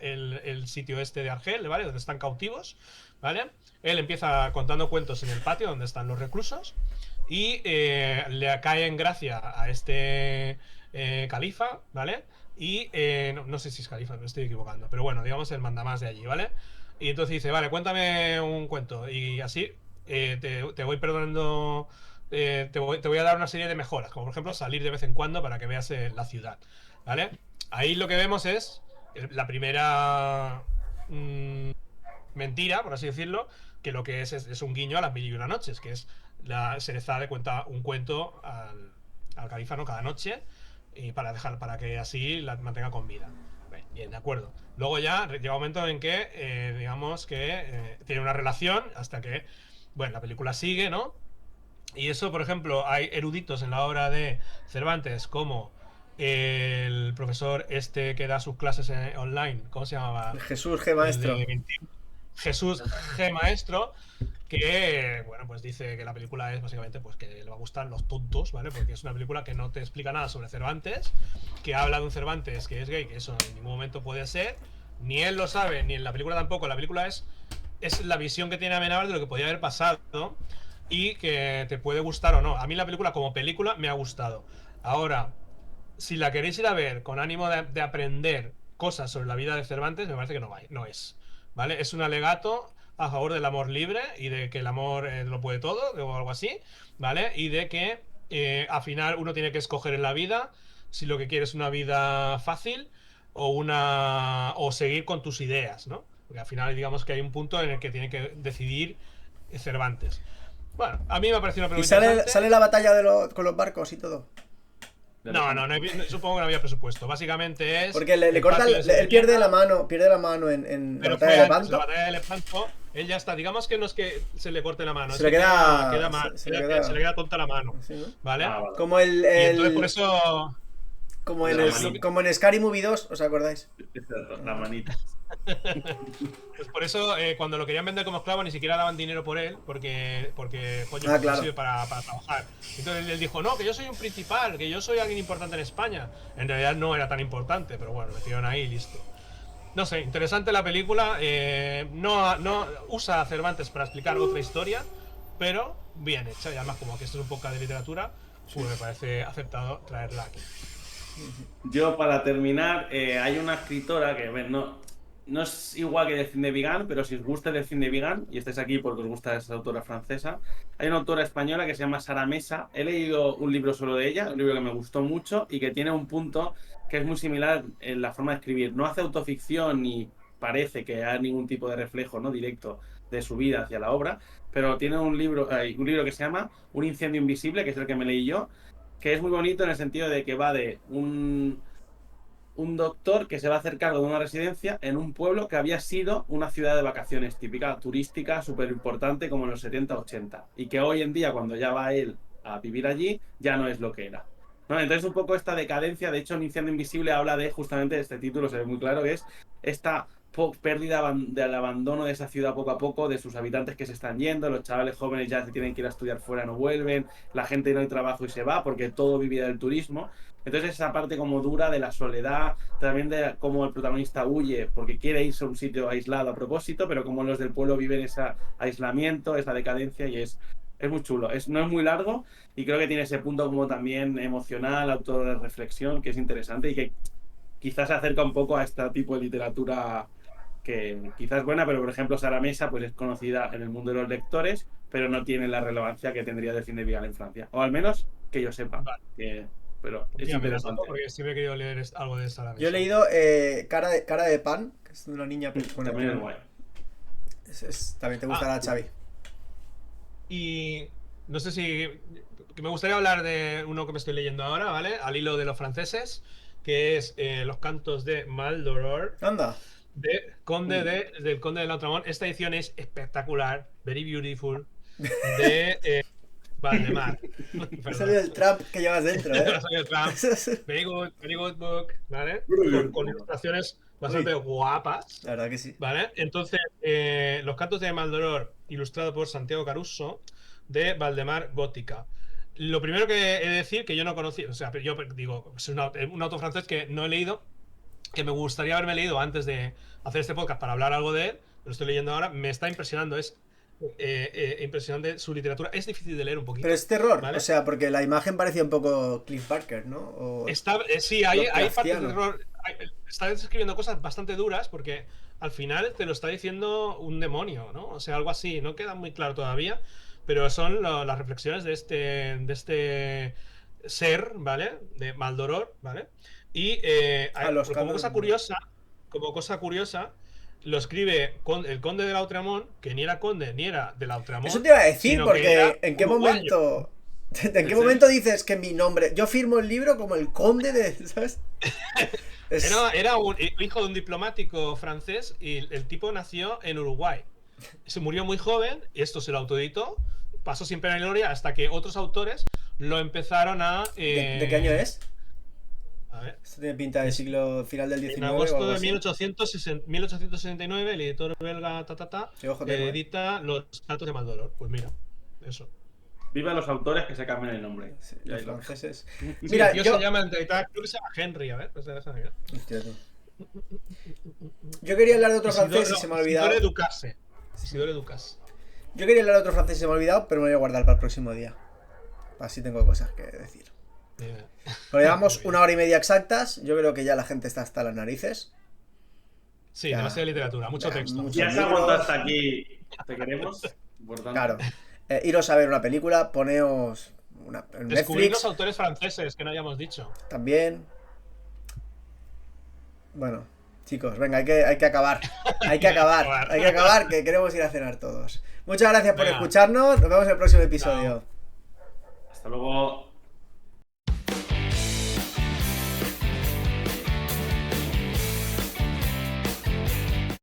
B: el sitio este de Argel, ¿vale? Donde están cautivos, ¿vale? Él empieza contando cuentos en el patio donde están los reclusos y le cae en gracia a este califa, ¿vale? Y no sé si es califa, me estoy equivocando, pero bueno, digamos el mandamás de allí, ¿vale? Y entonces dice, vale, cuéntame un cuento. Y así te voy perdonando, te voy a dar una serie de mejoras, como por ejemplo salir de vez en cuando para que veas la ciudad, ¿vale? Ahí lo que vemos es la primera mentira, por así decirlo, que lo que es un guiño a las 1001 noches, que es la Sherezade cuenta un cuento al califa, ¿no? Cada noche, y para que así la mantenga con vida. Bien, de acuerdo. Luego ya llega un momento en que, digamos que tiene una relación hasta que, bueno, la película sigue, ¿no? Y eso, por ejemplo, hay eruditos en la obra de Cervantes como el profesor este que da sus clases online, ¿cómo se llamaba?
C: Jesús G. Maestro.
B: Jesús G. Maestro, que, bueno, pues dice que la película es básicamente pues que le va a gustar los tontos, ¿vale? Porque es una película que no te explica nada sobre Cervantes, que habla de un Cervantes que es gay, que eso en ningún momento puede ser, ni él lo sabe, ni en la película tampoco. La película es la visión que tiene Amenábar de lo que podía haber pasado, ¿no? Y que te puede gustar o no. A mí la película como película me ha gustado. Ahora, si la queréis ir a ver con ánimo de aprender cosas sobre la vida de Cervantes, me parece que no es, ¿vale? Es un alegato a favor del amor libre y de que el amor lo puede todo, o algo así, ¿vale? Y de que al final uno tiene que escoger en la vida si lo que quiere es una vida fácil o seguir con tus ideas, ¿no? Porque al final digamos que hay un punto en el que tiene que decidir Cervantes. Bueno, a mí me ha parecido una película interesante.
C: ¿Sale la batalla con los barcos y todo?
B: No, supongo que no había presupuesto. Básicamente es.
C: Porque le corta. Él pierde la mano en la batalla de Lepanto.
B: La batalla de Lepanto, él ya está. Digamos que no es que se le corte la mano,
C: se le queda
B: mal. Se le queda tonta la mano.
C: ¿Sí, no?
B: ¿Vale?
A: Vale.
C: Como el.
B: Y entonces por eso.
C: Como en Scary Movie 2, ¿os acordáis?
A: La manita.
B: Pues por eso, cuando lo querían vender como esclavo, ni siquiera daban dinero por él, porque coño,
C: claro.
B: sirve para trabajar. Entonces él dijo, no, que yo soy un principal, que yo soy alguien importante en España. En realidad no era tan importante, pero bueno, metieron ahí y listo. No sé, interesante la película. No usa a Cervantes para explicar otra historia, pero bien hecha. Y además, como que esto es un poco de literatura, pues me parece aceptado traerla aquí.
A: Yo, para terminar, hay una escritora que, no es igual que Delphine de Vigan, pero si os gusta Delphine de Vigan y estáis aquí porque os gusta esa autora francesa, hay una autora española que se llama Sara Mesa. He leído un libro solo de ella, un libro que me gustó mucho y que tiene un punto que es muy similar en la forma de escribir. No hace autoficción ni parece que haya ningún tipo de reflejo, ¿no?, directo de su vida hacia la obra, pero tiene un libro que se llama Un incendio invisible, que es el que me leí yo, que es muy bonito en el sentido de que va de un doctor que se va a hacer cargo de una residencia en un pueblo que había sido una ciudad de vacaciones típica, turística, súper importante como en los 70-80, y que hoy en día, cuando ya va él a vivir allí, ya no es lo que era, ¿no? Entonces un poco esta decadencia. De hecho, Un incendio invisible habla de justamente este título, se ve muy claro, que es esta pérdida del abandono de esa ciudad poco a poco, de sus habitantes que se están yendo, los chavales jóvenes ya se tienen que ir a estudiar fuera, no vuelven, la gente no hay trabajo y se va porque todo vivía del turismo. Entonces esa parte como dura de la soledad, también de cómo el protagonista huye porque quiere irse a un sitio aislado a propósito, pero como los del pueblo viven ese aislamiento, esa decadencia, y es muy chulo. No es muy largo y creo que tiene ese punto como también emocional, autorreflexión, que es interesante y que quizás se acerca un poco a este tipo de literatura que quizás es buena, pero por ejemplo Sara Mesa pues es conocida en el mundo de los lectores, pero no tiene la relevancia que tendría Delphine de Vigan en Francia, o al menos que yo sepa.
B: Vale.
A: Pero es interesante.
B: Porque siempre he querido leer algo de Sara Mesa.
C: Yo he leído Cara de Pan, que es de una niña.
A: Bueno, también es guay.
C: También te gustará, Xavi.
B: Y no sé si... que me gustaría hablar de uno que me estoy leyendo ahora, ¿vale? Al hilo de los franceses, que es Los cantos de Maldoror.
C: Anda.
B: Del Conde de Lautréamont. Esta edición es espectacular, very beautiful, de Valdemar.
C: Ha salido el trap que llevas dentro, ¿eh?
B: Ha salido el trap. Very good book, ¿vale? Con ilustraciones bastante guapas.
C: La verdad que sí.
B: ¿Vale? Entonces, Los cantos de Maldoror, ilustrado por Santiago Caruso, de Valdemar Gótica. Lo primero que he de decir que yo no conocí, o sea, yo digo, es un autor francés que no he leído, que me gustaría haberme leído antes de hacer este podcast para hablar algo de él. Lo estoy leyendo ahora, me está impresionando, es impresionante su literatura. Es difícil de leer un poquito.
C: Pero es terror,
B: ¿vale?
C: O sea, porque la imagen parecía un poco Cliff Barker, ¿no?
B: Sí, hay partes de terror. Está escribiendo cosas bastante duras porque al final te lo está diciendo un demonio, ¿no? O sea, algo así, no queda muy claro todavía, pero son las reflexiones de este ser, ¿vale? De Maldoror, ¿vale? Y como cosa curiosa, lo escribe el conde de Lautréamont, que ni era conde ni era de Lautréamont.
C: Eso te iba a decir, porque ¿en qué momento? ¿En qué momento dices que mi nombre? Yo firmo el libro como el conde de. ¿Sabes?
B: Era un hijo de un diplomático francés y el tipo nació en Uruguay. Se murió muy joven y esto se lo autoeditó. Pasó sin pena ni gloria hasta que otros autores lo empezaron a.
C: ¿De qué año es?
B: A ver.
C: Esto tiene pinta de siglo final del 19.
B: En agosto de 1869, el editor belga edita Los Cantos de Maldoror. Pues mira, eso.
A: Viva los autores que se cambien el nombre.
C: Sí, los franceses.
B: Mira, se llama creo que se llama Henry, a ver, pues
C: Hostia, tú. Yo quería hablar de otro francés y se me ha olvidado.
B: Isidore Ducas.
C: Yo quería hablar de otro francés y se me ha olvidado, pero me voy a guardar para el próximo día. Así tengo cosas que decir. Pero llevamos 1 hora y media exactas. Yo creo que ya la gente está hasta las narices.
B: Sí, demasiada literatura, mucho texto.
A: Ya se ha aguantado hasta aquí. Te queremos.
C: Claro. Iros a ver una película, poneos en
B: Descubrir
C: Netflix.
B: los autores franceses que no hayamos dicho.
C: También. Bueno, chicos, venga, hay que acabar. Hay que acabar, que queremos ir a cenar todos. Muchas gracias por escucharnos. Nos vemos en el próximo episodio.
A: Hasta luego.